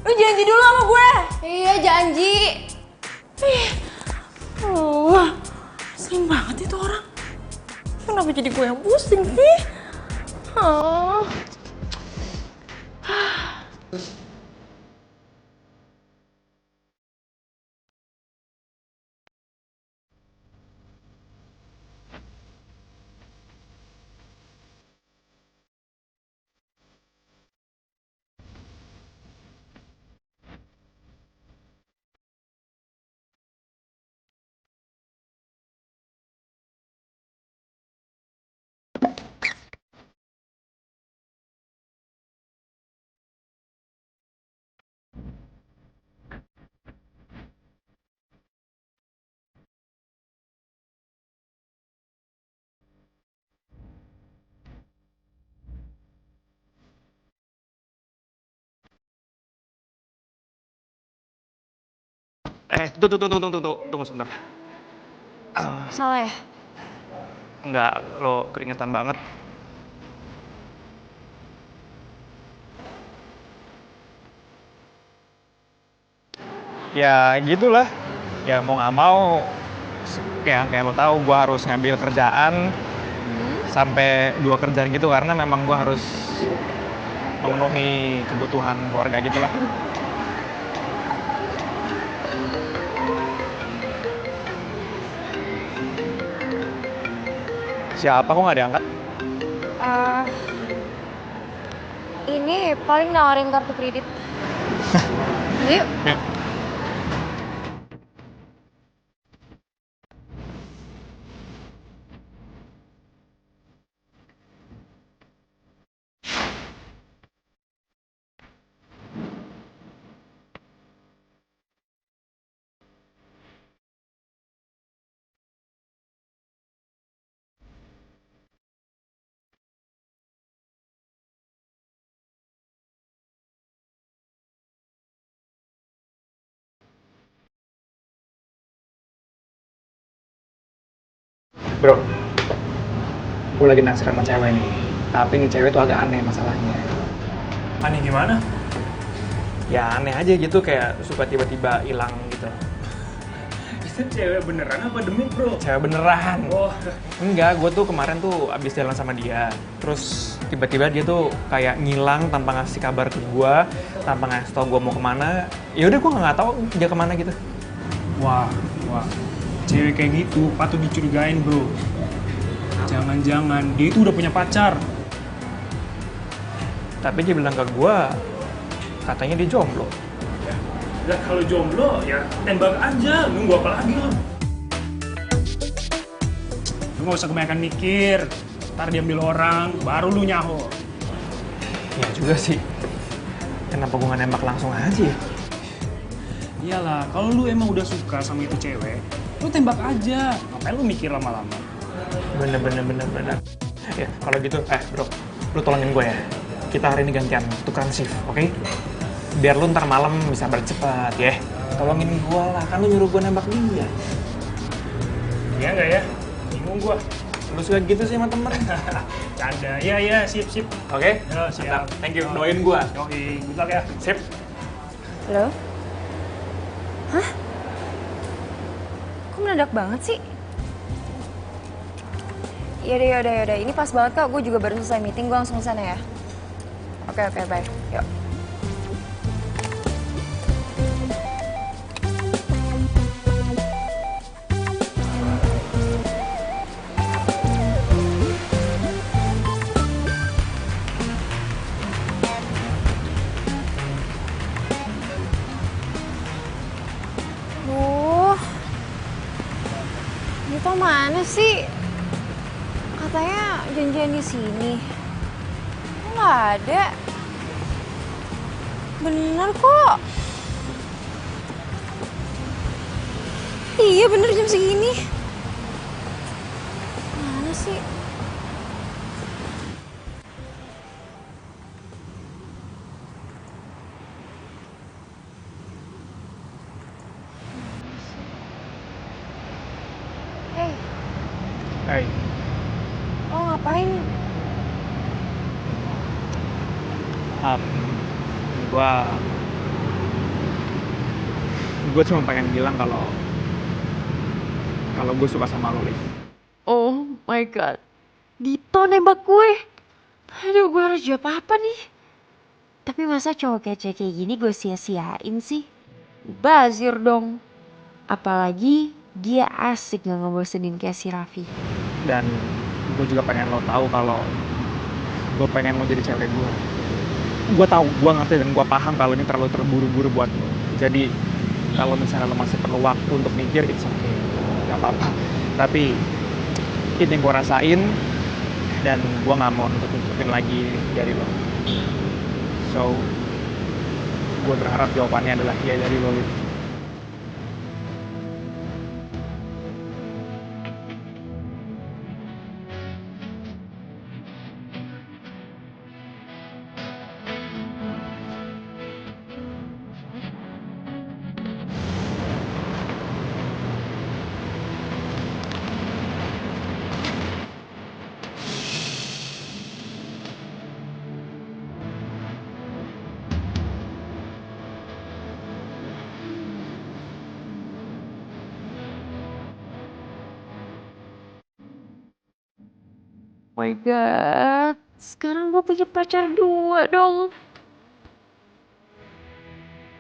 Lu janji dulu sama gue. Iya, janji. Ngeselin banget itu orang. Kenapa jadi gue yang pusing sih? Tunggu sebentar. Salah ya? Enggak, lo keringetan banget. Ya gitulah. Ya mau nggak mau, kayak lo tahu gue harus ngambil kerjaan sampai 2 kerjaan gitu karena memang gue harus memenuhi kebutuhan keluarga gitulah. Siapa kok nggak diangkat? Ini paling nawarin kartu kredit. Yuk. Ya. Bro, gue lagi naksir sama cewek nih. Tapi nih cewek tuh agak aneh masalahnya. Aneh gimana? Ya aneh aja gitu, kayak suka tiba-tiba hilang gitu. Itu cewek beneran apa demi bro? Cewek beneran. Oh. Enggak, gue tuh kemarin tuh abis jalan sama dia. Terus tiba-tiba dia tuh kayak ngilang tanpa ngasih kabar ke gue, tanpa ngasih tau gue mau kemana. Ya udah gue nggak tahu dia kemana gitu. Wah. Cewek kayak gitu patut dicurigain bro. Jangan-jangan dia itu udah punya pacar. Tapi dia bilang ke gue, katanya dia jomblo. Ya kalau jomblo ya tembak aja, nunggu apa lagi lo? Lu gak usah kebanyakan mikir, ntar diambil orang, baru lu nyaho. Ya juga sih, kenapa gue gak nembak langsung aja ya? Iyalah, kalau lu emang udah suka sama itu cewek, lu tembak aja, ngapain lu mikir lama-lama? Bener. Ya kalau gitu, bro, lu tolongin gue ya. Kita hari ini gantian, tukeran shift, oke? Biar lu ntar malam bisa balik cepat ya. Tolongin gue lah, kan lu nyuruh gue nembak dia. Iya nggak ya? Bingung gue. Lu suka gitu sih sama temen? Canda, iya, sip. Oke? Ya, siap. Thank you, doain gue. Yoi, good luck ya. Sip. Halo? Hah? Kok mendadak banget sih? Yaudah. Ini pas banget kak, gue juga baru selesai meeting, gue langsung kesana ya. Oke, bye. Yuk. Dito mana sih? Katanya janjian di sini. Kok nggak ada? Bener kok. Iya bener jam segini. Mana sih? Hai. Oh ngapain? Gue cuma pengen bilang kalau gue suka sama lo, Liv. Oh my god, Dito nembak gue. Aduh, gue harus jawab apa nih? Tapi masa cowok kece kayak gini gue sia-siain sih? Bazir dong. Apalagi dia asik gak ngebosenin kayak si Raffi. Dan gue juga pengen lo tahu kalau gue pengen lo jadi cewek gue. Gue tahu, gue ngerti dan gue paham kalau ini terlalu terburu-buru buat lo. Jadi kalau misalnya lo masih perlu waktu untuk mikir, it's okay, gak apa-apa. Tapi ini gue rasain dan gue nggak mau nutupin lagi dari lo. So, gue berharap jawabannya adalah iya dari lo, Liv. Oh my god, sekarang gue punya pacar 2 dong.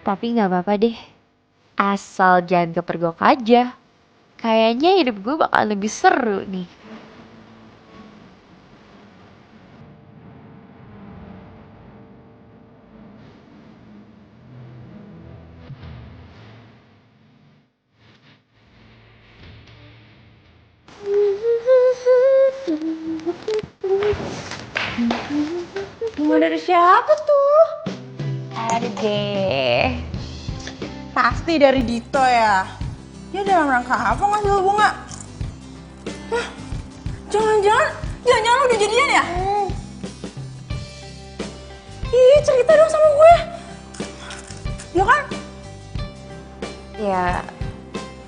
Tapi gak apa-apa deh, asal jangan kepergok aja. Kayaknya hidup gue bakal lebih seru nih. Bunga dari siapa tuh? Ada deh. Pasti dari Dito ya. Dia dalam rangka apa ngasih lo bunga? Hah? Jangan-jangan lo udah jadian ya? Ih, cerita dong sama gue. Ya kan? Ya,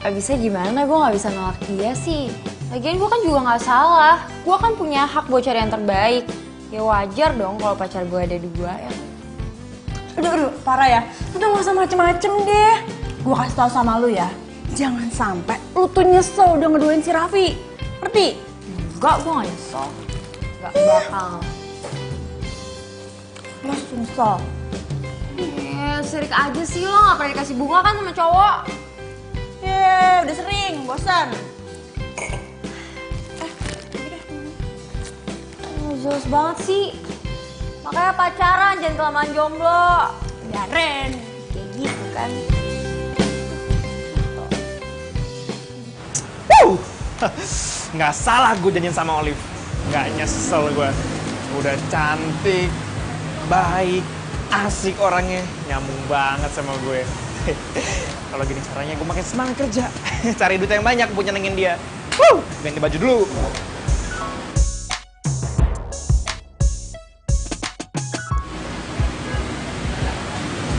abisnya gimana? Gue gak bisa nolak dia sih. Lagian gue kan juga gak salah. Gue kan punya hak buat cari yang terbaik. Ya wajar dong kalau pacar gue ada 2 ya. Aduh, parah ya. Udah gak usah macem-macem deh. Gue kasih tau sama lu ya. Jangan sampai lu tuh nyesel udah ngeduain si Raffi. Ngerti? Enggak, gue gak nyesel. Gak bakal. Lu nyesel. Sirik aja sih lo, gak pernah dikasih bunga kan sama cowok. Udah sering, bosan. Jelas banget sih. Makanya pacaran, jangan kelamaan jomblo. Biarin. Kayak gitu kan. Nggak salah gue janjian sama Olive. Nggak nyesel gue. Udah cantik, baik, asik orangnya, nyambung banget sama gue. Kalau gini caranya gue makin semangat kerja. Cari duit yang banyak buat nyenengin dia. Ganti baju dulu.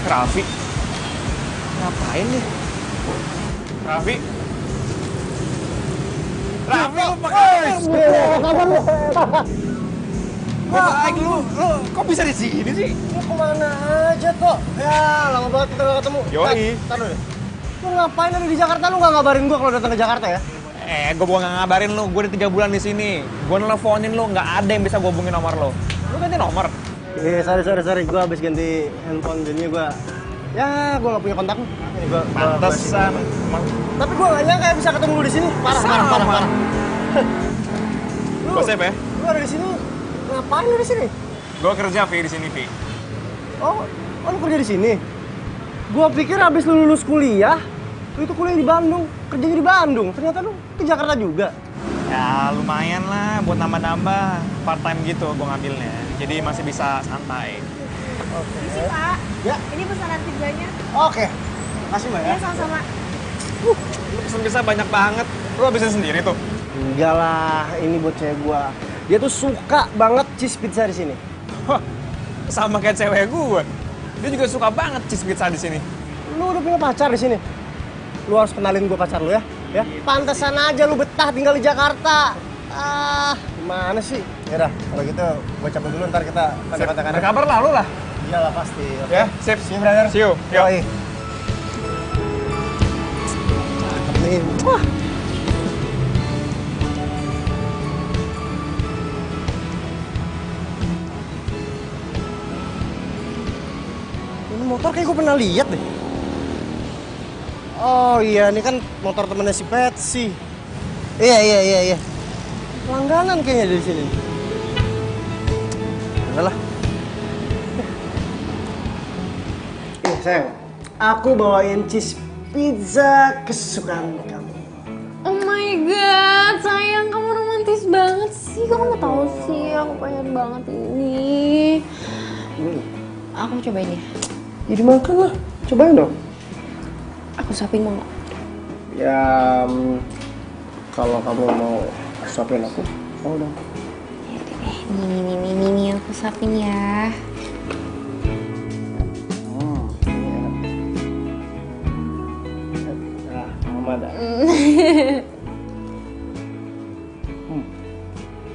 Raffi, ngapain nih? Raffi, lu pakai baik lu kok bisa di sini sih? Lu kemana aja kok? Ya, lama banget kita gak ketemu. Yoi. Ntar dulu deh. Lu ngapain ada di Jakarta? Lu gak ngabarin gua kalau datang ke Jakarta ya? Gue bukan nggak ngabarin lu, gue udah 3 bulan di sini. Gue nelfonin lu, nggak ada yang bisa gue hubungin nomor lu. Lu ganti nomor? Sorry. Gue habis ganti handphone, jadinya gue... Ya, gue gak punya kontak. Pantesan. Tapi gue gak nyangka bisa ketemu lu di sini. Parah. Gue save ya? Lu ada di sini. Ngapain lu di sini? Gue kerja, Vi, di sini, Vi. Oh, lu kerja di sini? Gue pikir habis lu lulus kuliah, lu itu kuliah di Bandung, kerjanya di Bandung. Ternyata lu ke Jakarta juga. Ya, lumayan lah buat nambah-nambah. Part time gitu gue ngambilnya. Jadi masih bisa santai. Oke. Ini sih, Pak. Ya. Ini pesanan pizzanya. Oke. Makasih, Mbak ya. Ya, sama-sama. Lu pesen pizza banyak banget. Lu habisin sendiri tuh? Enggak lah, ini buat cewek gua. Dia tuh suka banget cheese pizza di sini. Wah, sama kayak cewek gue. Dia juga suka banget cheese pizza di sini. Lu udah punya pacar di sini? Lu harus kenalin gua pacar lu ya. Ya, pantesan aja lu betah tinggal di Jakarta. Gimana sih? Yaudah, kalau gitu gua cabut dulu, ntar kita kontak-kontakan. Berkabar lah lu lah. Iyalah pasti. Okay. Ya, sip. See you, brother. See you. Yo. Yoi. Cakep nih. Wah. Ini motor kayak gue pernah lihat deh. Oh iya, ini kan motor temennya si Patsy. Iya. Langganan kayaknya dari sini. Enggak lah. Sayang, aku bawain cheese pizza kesukaan kamu. Oh my god, sayang, kamu romantis banget sih. Kamu tahu sih, aku pengen banget ini. Aku cobain ya. Jadi makan lah, cobain dong. Aku suapin mau nggak? Ya, kalau kamu mau suapin aku, mau dong. Nih, aku suapin ya.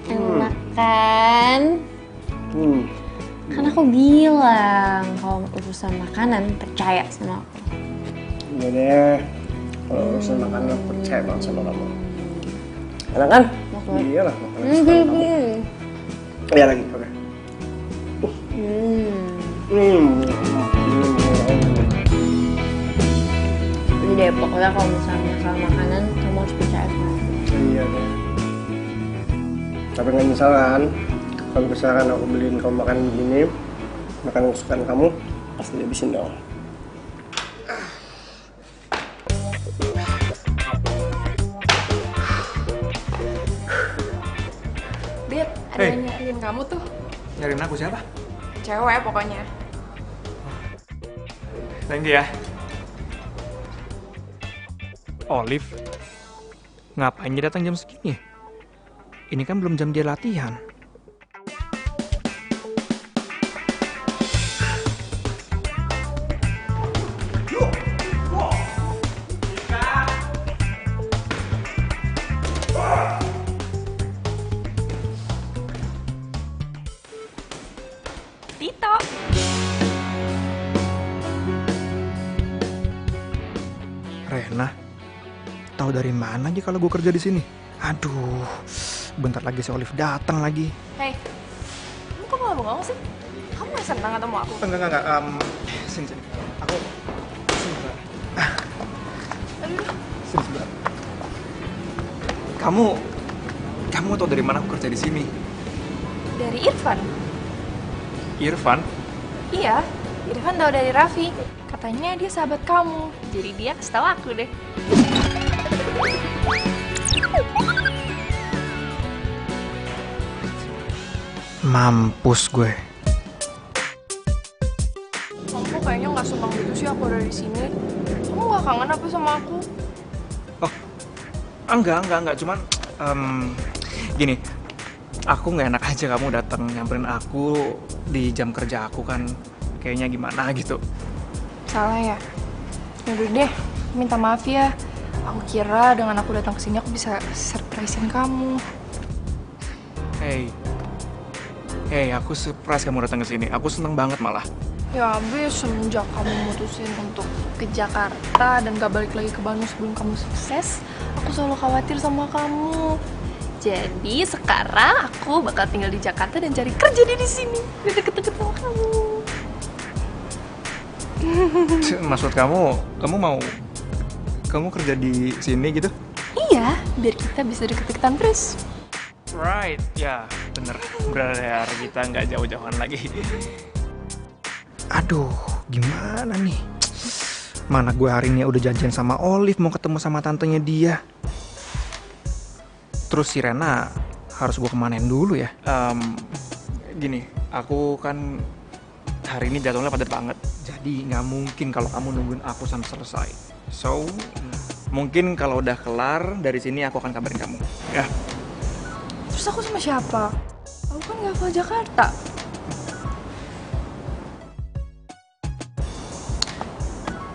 Enak kan? Kan aku bilang kalau urusan makanan percaya sama aku. Iya deh, kalau urusan makanan aku percaya banget sama kamu. Enak kan? Iya lah, makanan kesukaan kamu. Iya lagi, oke. Jadi deh, pokoknya kalau misalnya masalah makanan, kamu harus percaya sama aku. Iya deh. Tapi nggak misalkan, kalau misalkan aku beliin kamu makan begini, makanan kesukaan kamu, pasti dihabisin dong. Dit, ada yang nyariin kamu tuh. Nyariin aku siapa? Cewek pokoknya. Thank you ya. Olive, ngapain dia datang jam segini? Ini kan belum jam dia latihan. Tito. Rena, tahu dari mana aja kalau gue kerja di sini. Aduh, bentar lagi si Olive datang lagi. Hei, kamu kok malah bengong sih? Kamu gak senang ketemu aku? Enggak. Sini. Aku sini sebentar. Sini sebentar. Kamu tahu dari mana aku kerja di sini? Dari Irfan. Irfan? Iya, Irfan tahu dari Raffi. Katanya dia sahabat kamu. Jadi dia kasih tahu aku deh. Mampus gue. Kamu kayaknya nggak senang gitu sih aku ada di sini. Kamu nggak kangen apa sama aku? Oh, enggak. Cuman gini, aku nggak enak aja kamu datang nyamperin aku di jam kerja aku kan. Kayaknya gimana gitu. Salah ya? Yaudah deh, minta maaf ya. Aku kira dengan aku datang ke sini aku bisa surprisein kamu. Hey, aku surprise kamu datang ke sini. Aku seneng banget malah. Ya abis semenjak kamu mutusin untuk ke Jakarta dan gak balik lagi ke Bandung sebelum kamu sukses, aku selalu khawatir sama kamu. Jadi sekarang aku bakal tinggal di Jakarta dan cari kerja di sini. Biar deket-deket sama kamu. Maksud kamu mau kerja di sini gitu? Iya, biar kita bisa deket-deketan terus. Right, ya bener. Biar kita nggak jauh-jauhan lagi. Aduh, gimana nih? Mana gue hari ini udah janjian sama Olive mau ketemu sama tantenya dia. Terus si Rena harus gue kemanain dulu ya? Gini, aku kan hari ini jadwalnya padat banget. Jadi nggak mungkin kalau kamu nungguin aku sampai selesai. So, mungkin kalau udah kelar dari sini aku akan kabarin kamu. Ya. Terus aku sama siapa? Aku kan gak hafal Jakarta.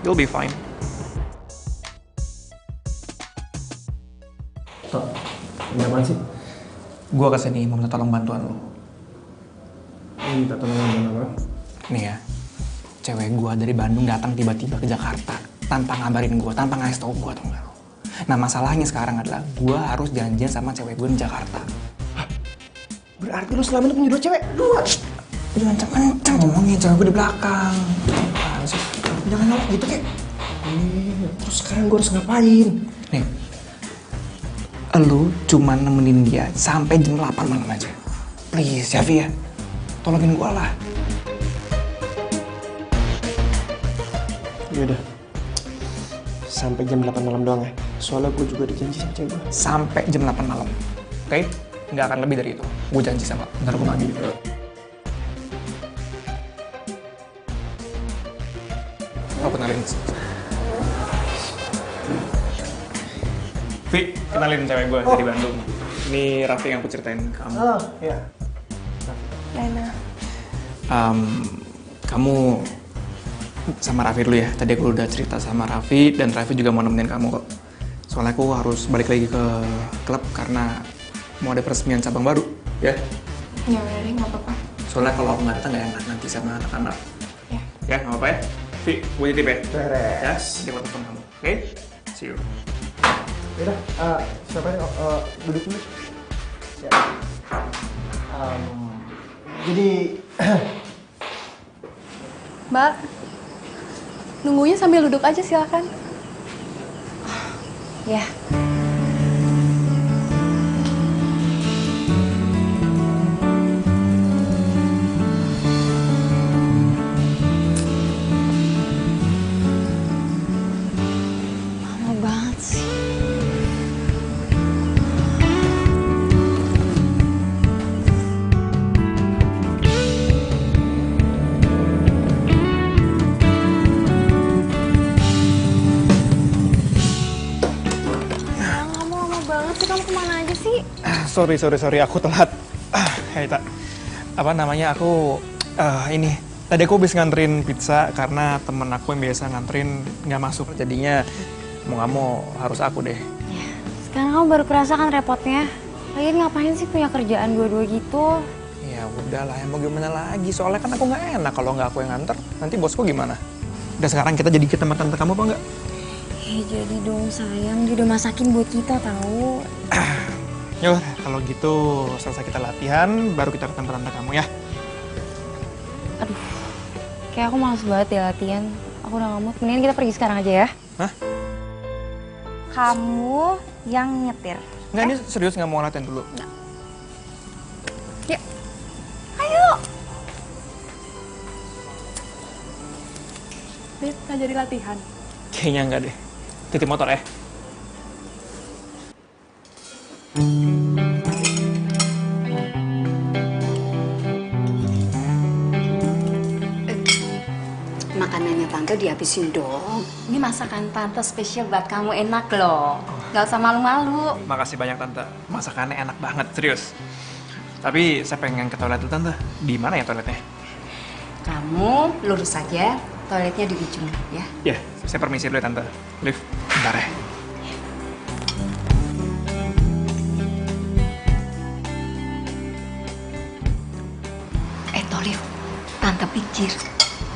You'll be fine. Tok, ini apaan sih? Gue kesini mau minta tolong bantuan lo. Minta tolong bantuan apa? Nih ya, cewek gue dari Bandung datang tiba-tiba ke Jakarta tanpa ngabarin gue, tanpa ngasih tau gue, tau gak lo? Nah masalahnya sekarang adalah gue harus janjian sama cewek gue di Jakarta. Berarti lu selama ini punya 2 cewek? 2? Jangan kenceng ngomongnya, cewek gue di belakang. Jangan nyolok gitu kek. Terus sekarang gue harus ngapain? Nih, lu cuma nemenin dia sampai jam 8 malam aja. Please ya Vi ya, tolongin gue lah. Yaudah, sampai jam 8 malam doang ya. Soalnya gue juga dijanji sama cewek gue. Sampai jam 8 malam, oke? Nggak akan lebih dari itu. Gue janji sama, ntar gue bagi. Aku kenalin. Vi, kenalin cewek gue dari Bandung. Ini Raffi yang aku ceritain ke kamu. Oh, iya. Rena. Kamu sama Raffi dulu ya. Tadi aku udah cerita sama Raffi dan Raffi juga mau nemenin kamu kok. Soalnya aku harus balik lagi ke klub karena mau ada peresmian cabang baru, ya? Ya udah deh, nggak apa-apa. Soalnya kalau aku nggak datang nggak enak nanti sama anak-anak. Ya. Ya, nggak apa-apa ya? Vi, gue titip ya? Beres. Ya, dia mau telepon kamu. Oke? See you. Yaudah, siapa nih? Duduk dulu. Ya. Jadi, Mbak, nunggunya sambil duduk aja silakan. Ya. Lama banget sih. Kamu lama banget sih, kamu kemana aja sih? Sorry, aku telat. Hei, Tak. Apa namanya, aku ini tadi aku habis nganterin pizza karena temen aku yang biasa nganterin nggak masuk. Jadinya mau nggak mau harus aku deh. Ya, sekarang kamu baru kerasa kan repotnya. Lagian ngapain sih punya kerjaan dua-dua gitu? Ya udahlah, ya mau gimana lagi. Soalnya kan aku nggak enak kalau nggak aku yang nganter. Nanti bosku gimana? Udah sekarang kita jadi ke tempat tante kamu apa nggak? Ya jadi dong sayang, dia udah masakin buat kita tahu. Yaudah, kalau gitu selesai kita latihan, baru kita ketemu tante kamu ya. Aduh, kayak aku males banget ya latihan. Aku udah nggak mood, mendingan kita pergi sekarang aja ya. Hah? Kamu yang nyetir. Enggak, ini serius nggak mau latihan dulu? Nggak. Yuk, ayo. Beb, nggak jadi latihan. Kayaknya enggak deh. Titip motor ya. Makanannya tante dihabisin dong. Ini masakan tante spesial buat kamu, enak loh. Gak usah malu-malu. Makasih banyak tante. Masakannya enak banget, serius. Tapi saya pengen ke toilet dulu tante. Di mana ya toiletnya? Kamu lurus saja, toiletnya di ujung ya. Ya, saya permisi dulu ya tante. Liv, bentar ya. Liv, tante pikir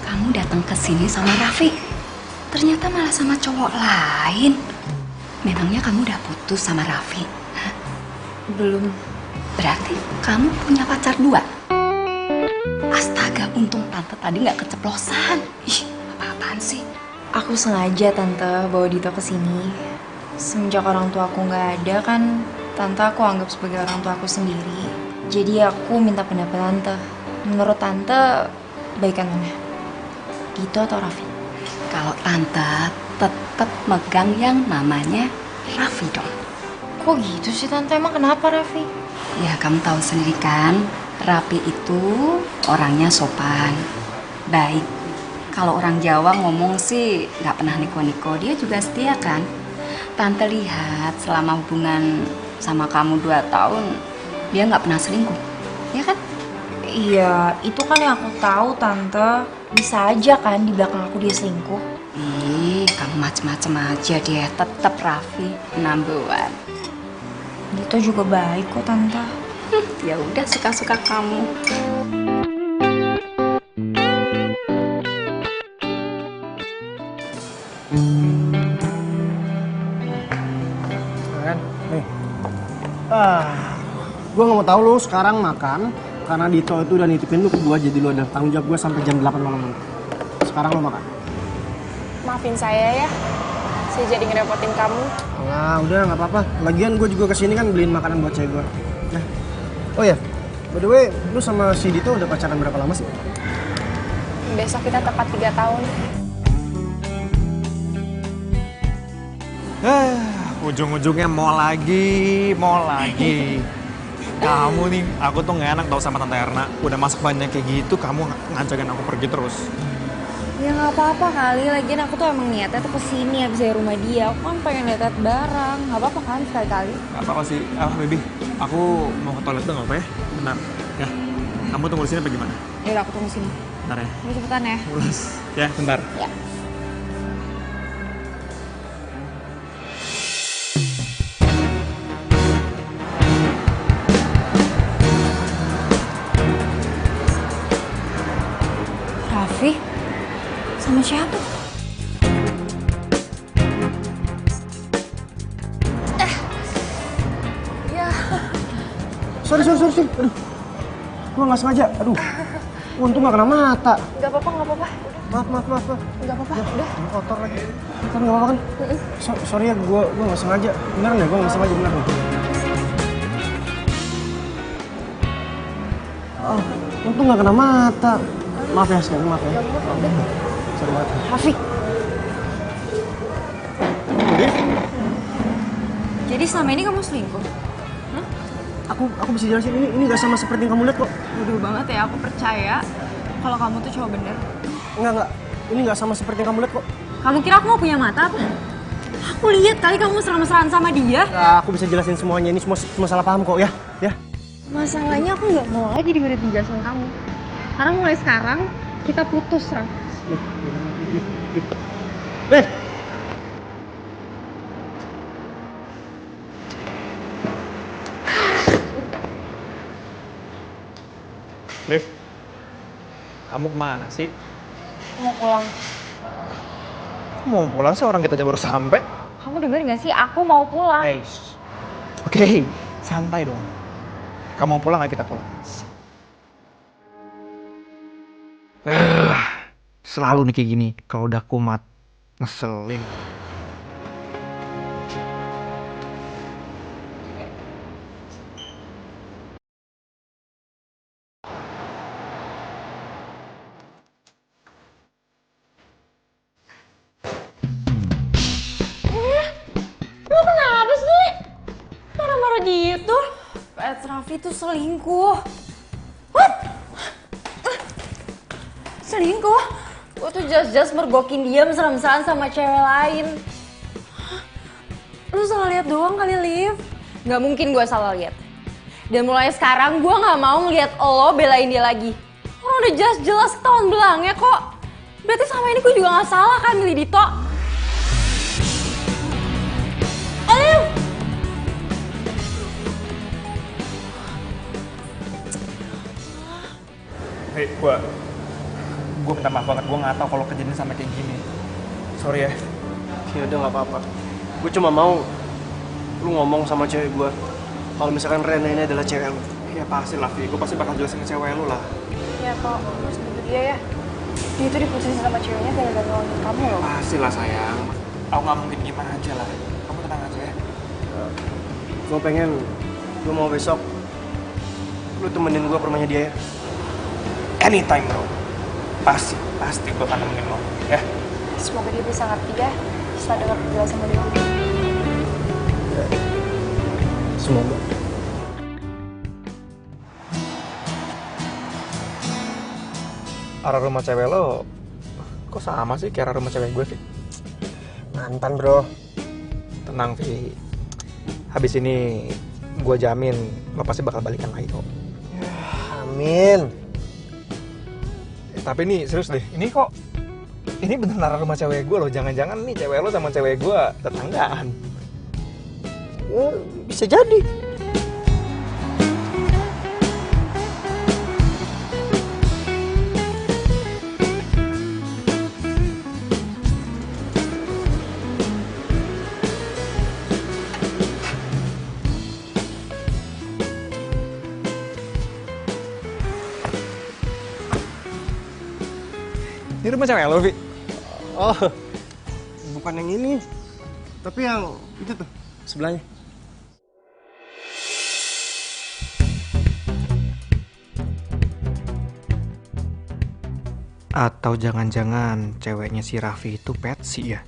kamu datang ke sini sama Raffi. Ternyata malah sama cowok lain. Memangnya kamu udah putus sama Raffi? Hah? Belum. Berarti kamu punya pacar 2? Astaga, untung tante tadi nggak keceplosan. Ih, apa-apaan sih? Aku sengaja tante bawa Dito ke sini. Semenjak orang tua aku nggak ada kan, tante aku anggap sebagai orang tua aku sendiri. Jadi aku minta pendapat tante. Menurut tante, baikan mana? Dito atau Raffi? Kalau tante tetap megang yang namanya Raffi dong. Kok gitu sih tante? Emang kenapa Raffi? Ya kamu tahu sendiri kan, Raffi itu orangnya sopan, baik. Kalau orang Jawa ngomong sih nggak pernah niko-niko, dia juga setia kan. Tante lihat selama hubungan sama kamu 2 tahun, dia nggak pernah selingkuh, ya kan? Iya, itu kan yang aku tahu tante. Bisa aja kan di belakang aku dia selingkuh. Ih, kamu macem-macem aja dia. Tetap Raffi number 1. Dito juga baik kok tante. Ya udah, suka-suka kamu. Kan? Nih. Gue nggak mau tahu lu sekarang makan karena Dito itu udah nitipin lu ke gue, jadi lu ada tanggung jawab gue sampai jam 8 malam nanti. Sekarang lu makan. Maafin saya ya, saya jadi ngerepotin kamu. Nah, udah nggak apa-apa. Lagian gue juga kesini kan beliin makanan buat cewek gue. Nah. Oh ya, by the way, lu sama si Dito udah pacaran berapa lama sih? Besok kita tepat 3 tahun. Ujung-ujungnya mau lagi. Kamu nih, aku tuh nggak enak tau sama Tante Erna. Udah masak banyak kayak gitu, kamu ngajakin aku pergi terus. Ya nggak apa-apa kali, lagian aku tuh emang niatnya tuh kesini abis dari rumah dia. Aku kan pengen lihat barang, nggak apa-apa kan sekali-kali. Gak apa-apa sih, baby. Aku mau ke toilet tuh nggak apa ya? Bentar, ya. Kamu tunggu di sini apa gimana? Yaudah aku tunggu sini. Bentar ya. Udah cepetan ya. Mulus. Ya, bentar. Ya. Raffi? Sama siapa? Ya. Sorry. Aduh. Gue nggak sengaja. Aduh. Untung nggak kena mata. Gak apa-apa. Maaf. Gak apa-apa, udah. Kotor lagi. Kan nggak apa-apa kan? Sorry ya, gue nggak sengaja. Beneran ya, gue nggak sengaja beneran. Oh, untung nggak kena mata. Maaf ya sekali, maaf ya. Sorry banget. Raffi. Jadi selama ini kamu selingkuh? Hah? Aku bisa jelasin, ini nggak sama seperti yang kamu lihat kok. Bodoh banget ya, aku percaya kalau kamu tuh cowok bener. Enggak. Ini nggak sama seperti yang kamu lihat kok. Kamu kira aku mau punya mata apa? Aku lihat kali kamu mesra-mesraan sama dia. Nah, aku bisa jelasin semuanya, ini semua salah paham kok ya. Masalahnya aku nggak mau lagi dengerin penjelasan kamu. Karena mulai sekarang kita putus, Raf. Liv, kamu kemana sih? Mau pulang. mau pulang sih, orang kita aja baru sampai. Kamu denger gak sih? Aku mau pulang. Oke, santai dong. Kamu mau pulang, ayo kita pulang. Selalu nih kayak gini, kalau udah kumat, ngeselin. Lo kenapa sih? Marah-marah gitu? Raffi tuh selingkuh. What? Selingkuh? Gue tuh just mergokin dia mesra-mesraan sama cewek lain. Lu salah lihat doang kali, Liv. Gak mungkin gue salah lihat. Dan mulai sekarang gue gak mau ngeliat lo belain dia lagi. Orang udah jelas ketahuan belangnya kok. Berarti selama ini gue juga gak salah kan milih Dito. Liv! Hei, gue minta maaf banget, gue nggak tahu kalau kejadian sampai kayak gini. Sorry ya. Ya udah nggak apa-apa. Gue cuma mau lu ngomong sama cewek gue kalau misalkan Rena ini adalah cewek lu. Ya pasti lah, Vi. Gue pasti bakal jelasin ke cewek lu lah. Ya kok, terus gitu dia ya. Dia itu diputusin sama ceweknya gara-gara nolongin kamu loh. Pasti lah sayang. Aku nggak mungkin gimana aja lah. Kamu tenang aja ya. Gue mau besok lu temenin gue ke rumahnya dia ya. Anytime bro. Pasti gue akan nemenin lo. Ya. Semoga dia bisa ngerti ya setelah dengar penjelasan dari kamu. Semoga. Arah rumah cewek lo kok sama sih kayak arah rumah cewek gue, Vi? Mantan bro. Tenang, Vi. Habis ini gue jamin lo pasti bakal balikan lagi kok. Amin. Tapi ini serius deh, ini bener arah rumah cewek gue loh. Jangan-jangan nih cewek lo sama cewek gue tetanggaan. Ya, bisa jadi. Ini rumah cewek lo, Vi? Oh, bukan yang ini. Tapi yang itu tuh, sebelahnya. Atau jangan-jangan ceweknya si Raffi itu Patsy ya?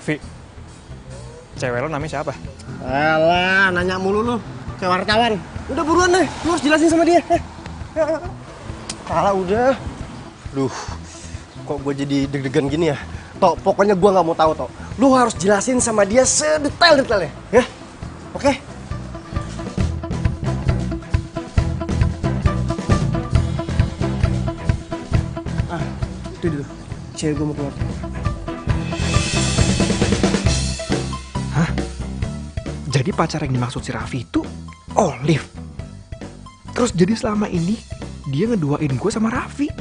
Vi, cewek lo namanya siapa? Alah, nanya mulu lu. Kayak wartawan. Udah buruan deh, lu harus jelasin sama dia. Kalah udah. Duh, kok gue jadi deg-degan gini ya? Tok, pokoknya gue nggak mau tahu Tok. Lu harus jelasin sama dia sedetail-detailnya, ya? Oke? Ah, itu dulu. Cewek gue mau keluar. Hah? Jadi pacar yang dimaksud si Raffi itu Olive? Terus jadi selama ini dia ngeduain gue sama Raffi?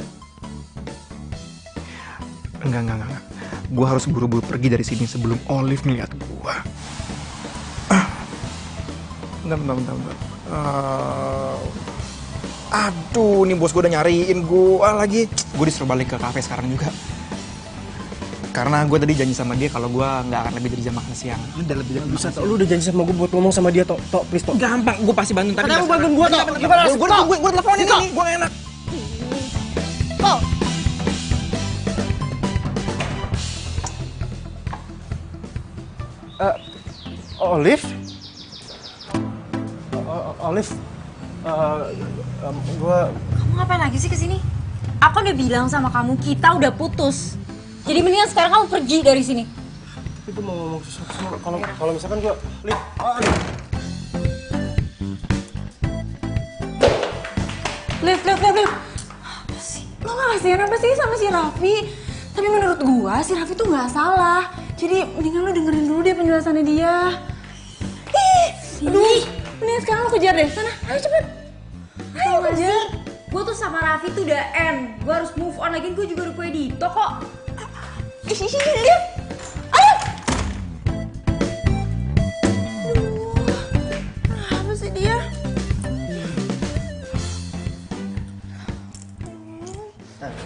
Enggak. Gue harus buru-buru pergi dari sini sebelum Olive ngeliat gue. Bentar. Aduh, nih bos gue udah nyariin gue lagi. Gue disuruh balik ke kafe sekarang juga. Karena gue tadi janji sama dia kalau gue nggak akan lebih dari jam makan siang. Udah lebih dari bisa, Tok. Lu udah janji sama gue buat ngomong sama dia, Tok. Tok, please, Tok. Gampang, gue pasti bantuin. Tapi lu bantuin gue, Tok. Gimana? Gue teleponin nih, gue gak enak. Tok. Olive? Olive? Kamu ngapain lagi sih kesini? Aku udah bilang sama kamu, kita udah putus. Jadi mendingan sekarang kamu pergi dari sini. Itu mau ngomong sesuatu kalau misalkan gue, Liv. Liv. Apa sih? Lo gak kasihan apa sih sama si Raffi? Tapi menurut gua, si Raffi tuh gak salah. Jadi mendingan lo dengerin dulu deh penjelasannya dia. Aduh, mendingan sekarang lo kejar deh. Sana, ayo cepet. Ayo kejar. Gue tuh sama Raffi tuh udah end. Gue harus move on lagi, gue juga udah punya Dito kok. Lihat. Ayo. Apa sih dia?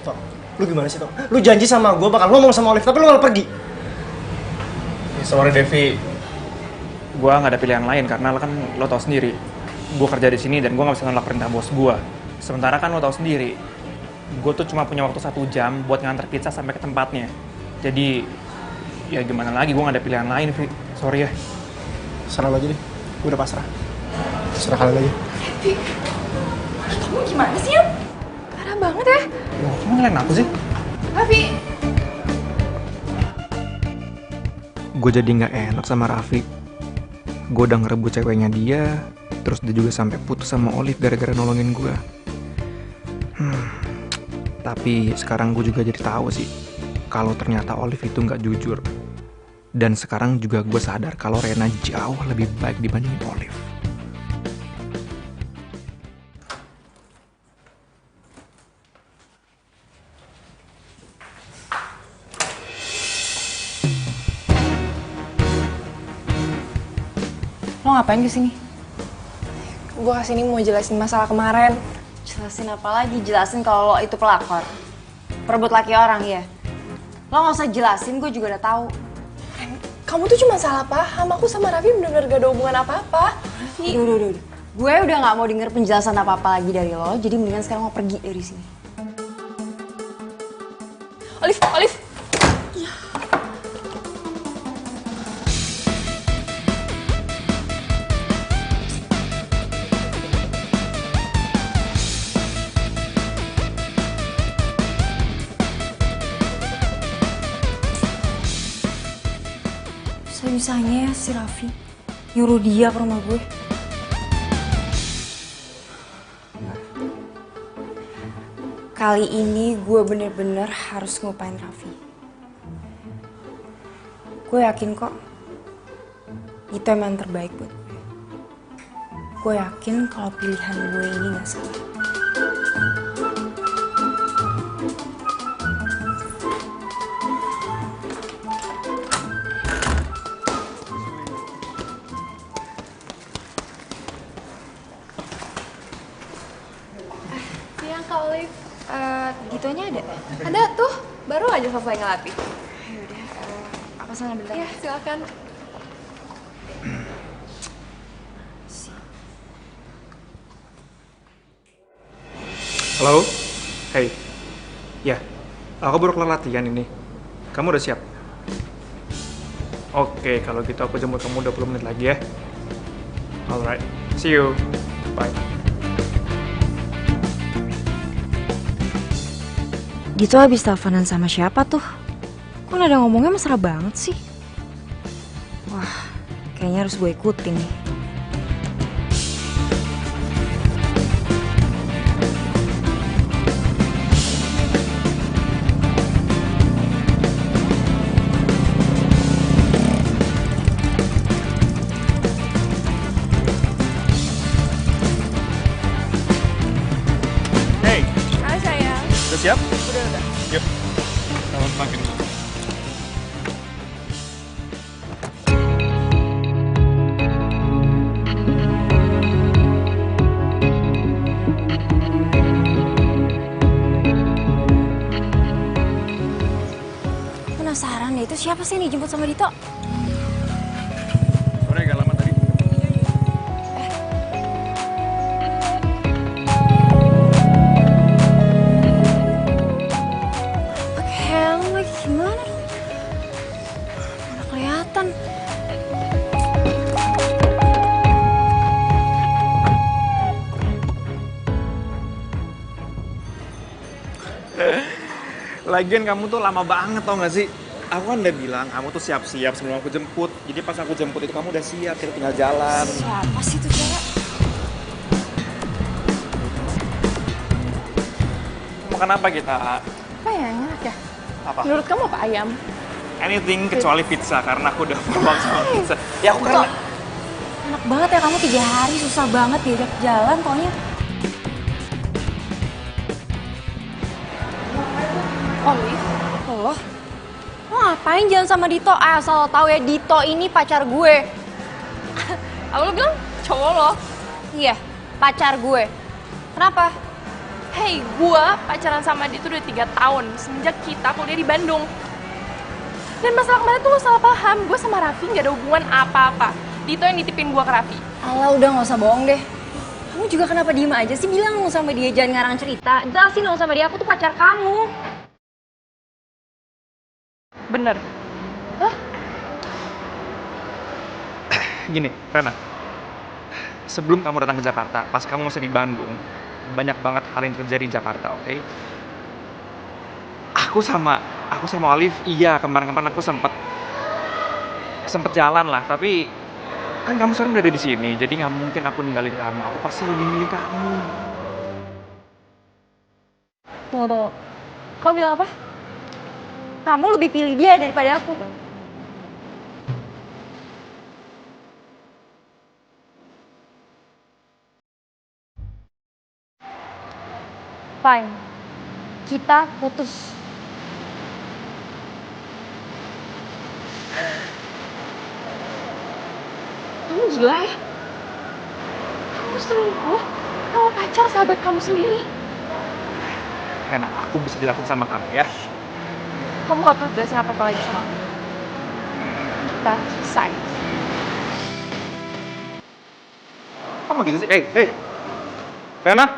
Tok, lu gimana sih, Tok? Lu janji sama gue bakal ngomong sama Olive, tapi lu malah pergi. Sorry Devi, gue nggak ada pilihan lain karena kan lo tau sendiri, gue kerja di sini dan gue nggak bisa nolak perintah bos gue. Sementara kan lo tau sendiri, gue tuh cuma punya waktu 1 jam buat nganter pizza sampai ke tempatnya. Jadi ya gimana lagi, gue nggak ada pilihan lain, Vi. Sorry ya. Serah lo aja deh, gue udah pasrah. Serah kalian aja. Devi, kamu gimana sih ya? Parah banget ya. Loh, kamu ngelain aku sih? Raffi. Gue jadi nggak enak sama Raffi. Gue udah ngerebut ceweknya dia, terus dia juga sampai putus sama Olive gara-gara nolongin gue. Tapi sekarang gue juga jadi tahu sih kalau ternyata Olive itu nggak jujur. Dan sekarang juga gue sadar kalau Rena jauh lebih baik dibandingin Olive. Lo ngapain kesini? Gue kesini mau jelasin masalah kemarin. Jelasin apa lagi? Jelasin kalau lo itu pelakor. Perebut laki orang ya. Lo nggak usah jelasin, gue juga udah tahu. Kamu tuh cuma salah paham. Aku sama Raffi bener-bener gak ada hubungan apa-apa. Udah. Gue udah nggak mau denger penjelasan apa-apa lagi dari lo. Jadi mendingan sekarang lo pergi dari sini. Olive. Bisa-bisanya ya si Raffi nyuruh dia ke rumah gue. Kali ini gue bener-bener harus ngelupain Raffi. Gue yakin kok itu emang yang terbaik buat gue. Gue yakin kalau pilihan gue ini gak salah. Siang Kak Olive. Gitunya ada? Ada tuh, baru aja selesai ngelatih. Yaudah, aku sana bentar. Iya, silakan. Halo? Hey. Ya, aku baru kelar latihan ini. Kamu udah siap? Oke, kalau gitu aku jemput kamu 20 menit lagi ya. Alright, see you. Bye. Gitu habis teleponan sama siapa tuh? Kok nada ngomongnya mesra banget sih? Wah, kayaknya harus gue ikutin nih. Hey, Hai sayang. udah siap? Udah. Yuk, selamat makan. Penasaran deh, itu siapa sih nih jemput sama Dito? Sorry agak lama tadi. Pakai helm lagi, gimana dong? Mana kelihatan? Lagian kamu tuh lama banget tau gak sih? Aku kan udah bilang kamu tuh siap-siap sebelum aku jemput. Jadi pas aku jemput itu kamu udah siap, kita tinggal jalan. Siapa sih tuh cewek? Makan apa kita? Apa ya yang enak ya? Apa? Menurut kamu apa ayam? Anything kecuali pizza karena aku udah muak sama pizza. Ya aku kan. Enak banget ya kamu 3 hari susah banget diajak jalan pokoknya. Olive, lo ngapain jalan sama Dito? Asal lo tahu ya, Dito ini pacar gue. Apa lo bilang cowok lo? Iya, pacar gue. Kenapa? Hey, gue pacaran sama dia tuh udah 3 tahun semenjak kita kuliah di Bandung. Dan masalah kemarin tuh lo salah paham, gue sama Raffi gak ada hubungan apa-apa. Dito yang nitipin gue ke Raffi. Alah udah gak usah bohong deh. Kamu juga kenapa diem aja sih? Bilang lo sama dia, jangan ngarang cerita. Jelasin lo sama dia, aku tuh pacar kamu. Bener. Hah? Gini, Rena. Sebelum kamu datang ke Jakarta, pas kamu masih di Bandung, banyak banget hal yang terjadi di Jakarta, oke? Aku sama Olive, iya kemarin-kemarin aku sempet jalan lah, tapi kan kamu sekarang udah ada di sini, jadi nggak mungkin aku ninggalin kamu. Aku pasti lebih milih kamu. Tunggu. Kau bilang apa? Kamu lebih pilih dia daripada aku. Fine. Kita putus. Kamu gila ya? Kamu selingkuh? Kamu pacar sahabat kamu sendiri? Rena, aku bisa dilakukan sama kamu ya. Kamu gak perlu jelasin apa-apa lagi sama aku. Kita selesai. Kamu gitu sih? Hey. Rena?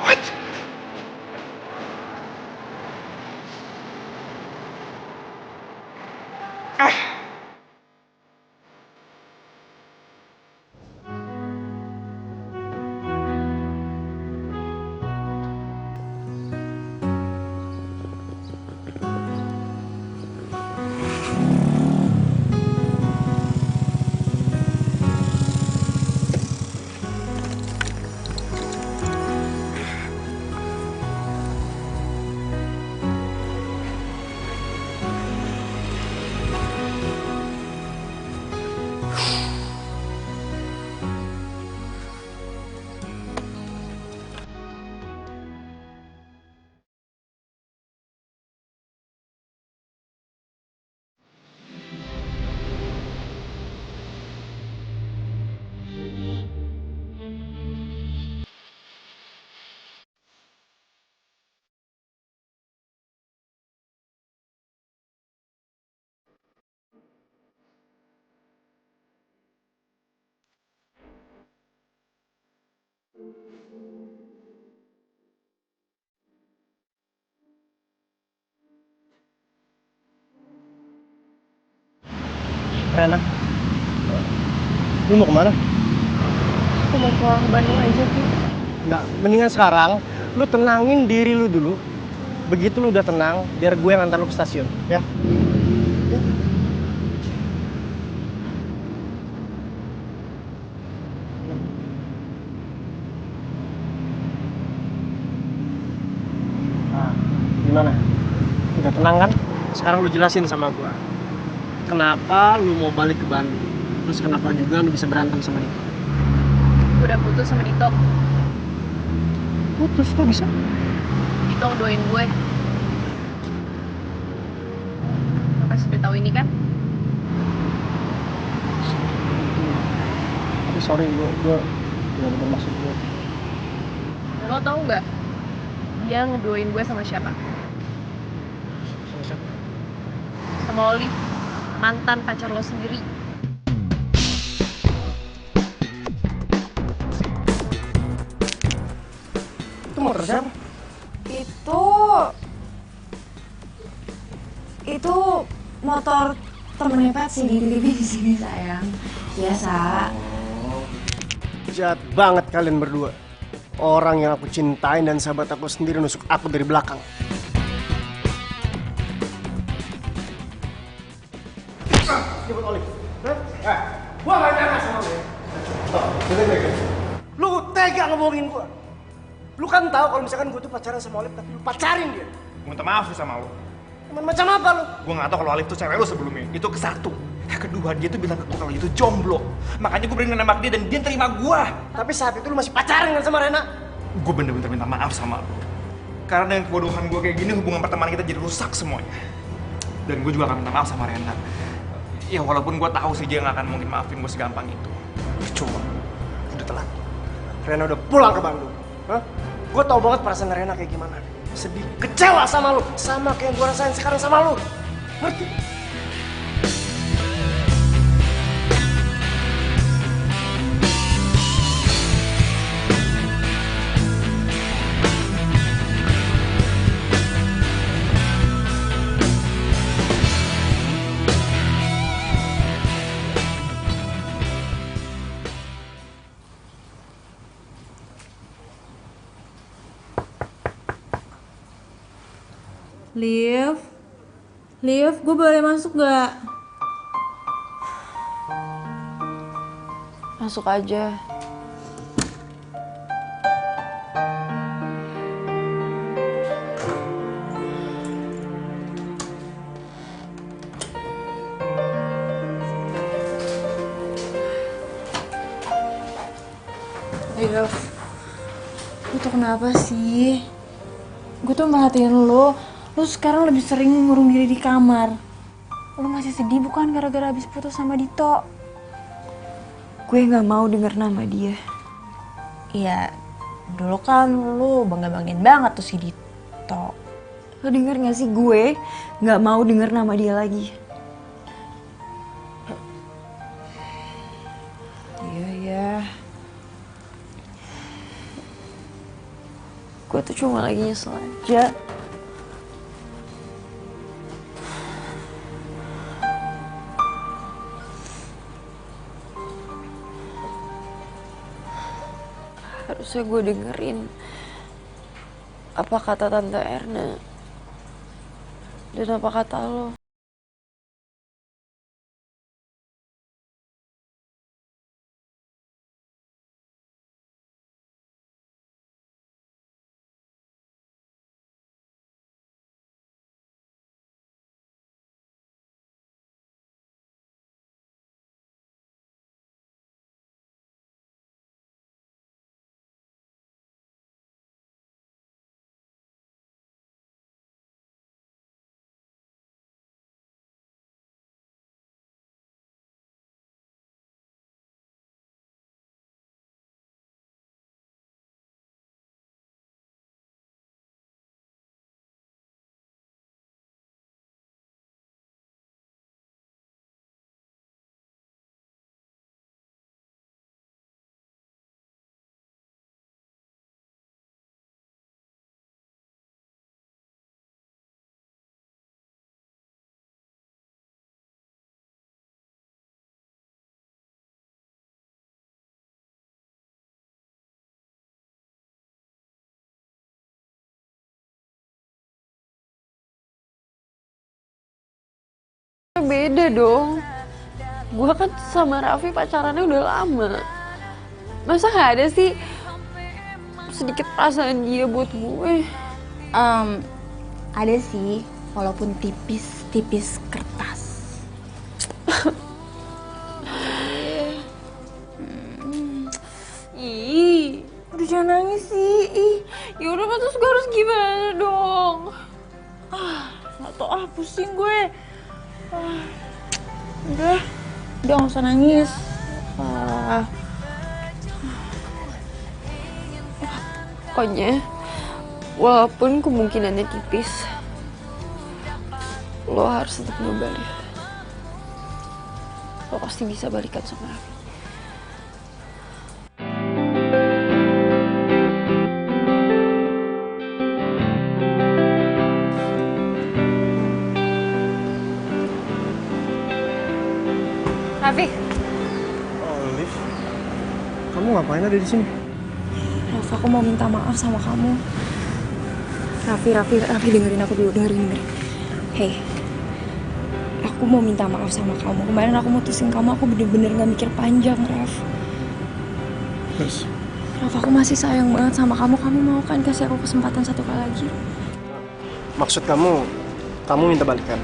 What? Rena, lu mau kemana? Aku mau pulang ke Bandung aja, Pi. Nggak, mendingan sekarang lu tenangin diri lu dulu. Begitu lu udah tenang, biar gue yang antar lu ke stasiun, ya? Nah, gimana? Udah tenang kan? Sekarang lu jelasin sama gue. Kenapa lu mau balik ke Bandung? Terus kenapa juga lu bisa berantem sama dia? Gue udah putus sama Dito. Putus kok bisa? Dito ngedoain gue. Lo pasti udah tahu ini kan? Tapi sorry, gue nggak bermaksud gue. Lo tau nggak? Dia ngedoain gue sama siapa? Sama siapa? Sama Olive, mantan pacar lo sendiri. Itu motor siapa? Itu motor temennya Patsy dititipin di sini sayang. Biasa. Jahat banget kalian berdua. Orang yang aku cintain dan sahabat aku sendiri nusuk aku dari belakang. Jemput Olive. Gua gak nyangka sama lu. Lu tega ngebohongin gua. Lu kan tahu kalau misalkan gua tuh pacaran sama Olive, tapi lu pacarin dia. Gua minta maaf sih sama lo. Macam apa lu? Gua nggak tahu kalau Olive tuh cewek lo sebelumnya. Itu ke satu. Yang kedua, dia tuh bilang ke gua kalau itu jomblo. Makanya gua berani nembak dia dan dia terima gua. Tapi saat itu lu masih pacaran kan sama Rena? Gua bener-bener minta maaf sama lo. Karena dengan kebodohan gue kayak gini, hubungan pertemanan kita jadi rusak semuanya. Dan gue juga akan minta maaf sama Rena. Ya walaupun gue tahu sih dia nggak akan mungkin maafin gue segampang itu. Coba, udah telat. Rena udah pulang ke Bandung. Hah? Gue tau banget perasaan Rena kayak gimana. Sedih, kecewa sama lu. Sama kayak yang gue rasain sekarang sama lu. Ngerti? Liv, gue boleh masuk gak? Masuk aja. Liv, lu tuh kenapa sih? Gue tuh merhatiin lu sekarang lebih sering ngurung diri di kamar. Lu masih sedih bukan gara-gara habis putus sama Dito? Gue gak mau denger nama dia. Iya, dulu kan lu bangga-banggain banget tuh si Dito. Lo denger gak sih, gue gak mau denger nama dia lagi. Iya. Gue tuh cuma lagi nyesel aja. Harusnya gue dengerin apa kata Tante Erna dan apa kata lo. Beda dong. Gue kan sama Raffi pacarannya udah lama. Masa gak ada sih sedikit perasaan dia buat gue? Ada sih, walaupun tipis kertas. Ih, Udah jangan nangis sih. yaudah terus gue harus gimana dong? Gak tau pusing gue. Udah gak usah nangis. Pokoknya, walaupun kemungkinannya tipis, lo harus tetap nyoba ya. Lo pasti bisa balikan sama Raffi. Raffi. Oh, Liv. Kamu ngapain ada di sini? Raff, aku mau minta maaf sama kamu. Raffi, dengerin aku dulu, dengerin. Hey, aku mau minta maaf sama kamu. Kemarin aku mutusin kamu, aku bener-bener gak mikir panjang, Raff. Terus? Raff, aku masih sayang banget sama kamu. Kamu mau kan kasih aku kesempatan satu kali lagi? Maksud kamu minta balikan?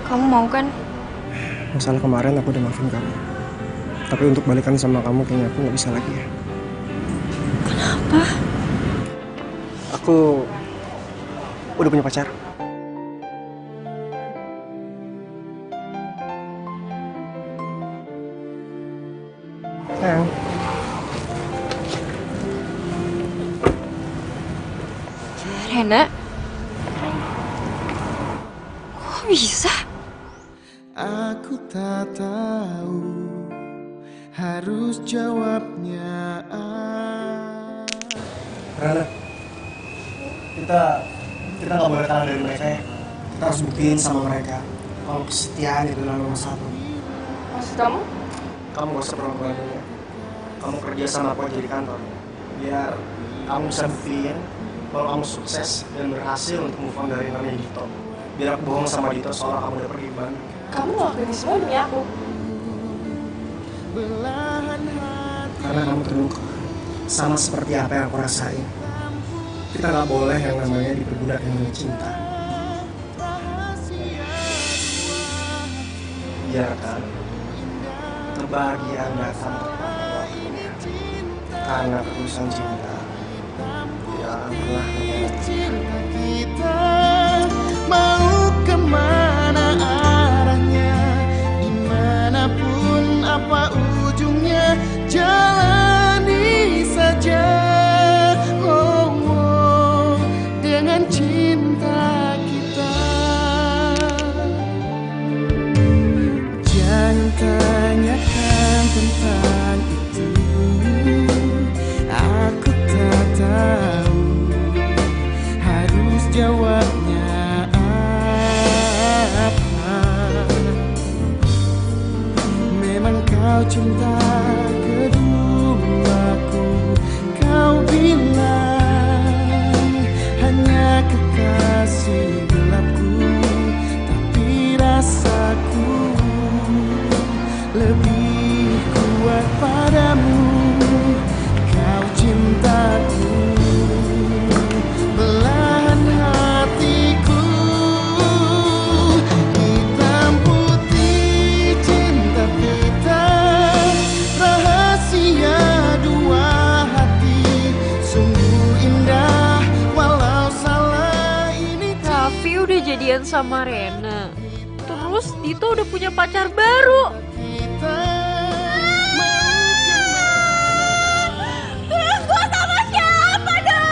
Kamu mau kan? Masalah kemarin aku udah maafin kamu. Tapi untuk balikan sama kamu kayaknya aku gak bisa lagi ya. Kenapa? Aku udah punya pacar? Sayang. Rena? Kok bisa? Aku tak tahu harus jawabnya. Rena, kita nggak boleh kalah dari mereka ya. Kita harus buktiin sama mereka kalau kesetiaan itu adalah nomor satu. Maksud kamu? Kamu gak usah perlu dulu. Kamu kerja sama aku aja di kantor, biar kamu bisa buktiin kalau kamu sukses dan berhasil untuk move on dari namanya Dito. Biar aku bohong sama Dito soal kamu udah pergi ban. Kamu ngelakuin ini semua demi aku. Karena kamu terluka, sama seperti apa yang aku rasain. Kita nggak boleh yang namanya diperbudak dengan cinta. Biarkan kebahagiaan datang tepat waktunya. Karena ketulusan cinta tidak akan pernah Cinta kita mau kemana arahnya, dimanapun apa ujungnya, jalani saja. Oh, oh, dengan cinta kita. Jangan tanyakan tentang itu, aku tak tahu harus jawabnya apa. Memang kau cinta keduaku, kau bilang hanya kekasih gelapku, tapi rasaku lebih kuat padamu. Kau cintaku, belahan hatiku, hitam putih cinta kita, rahasia dua hati, sungguh indah walau salah ini. Raffi udah jadian sama Rena. Terus Dito udah punya pacar baru. Terus gue sama siapa dong?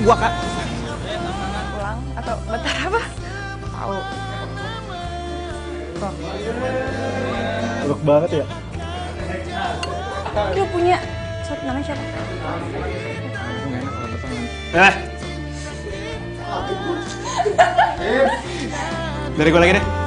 gua Kak. Pulang atau bentar apa? Tahu. Buruk banget ya. Lu punya namanya siapa? Dari gue lagi deh.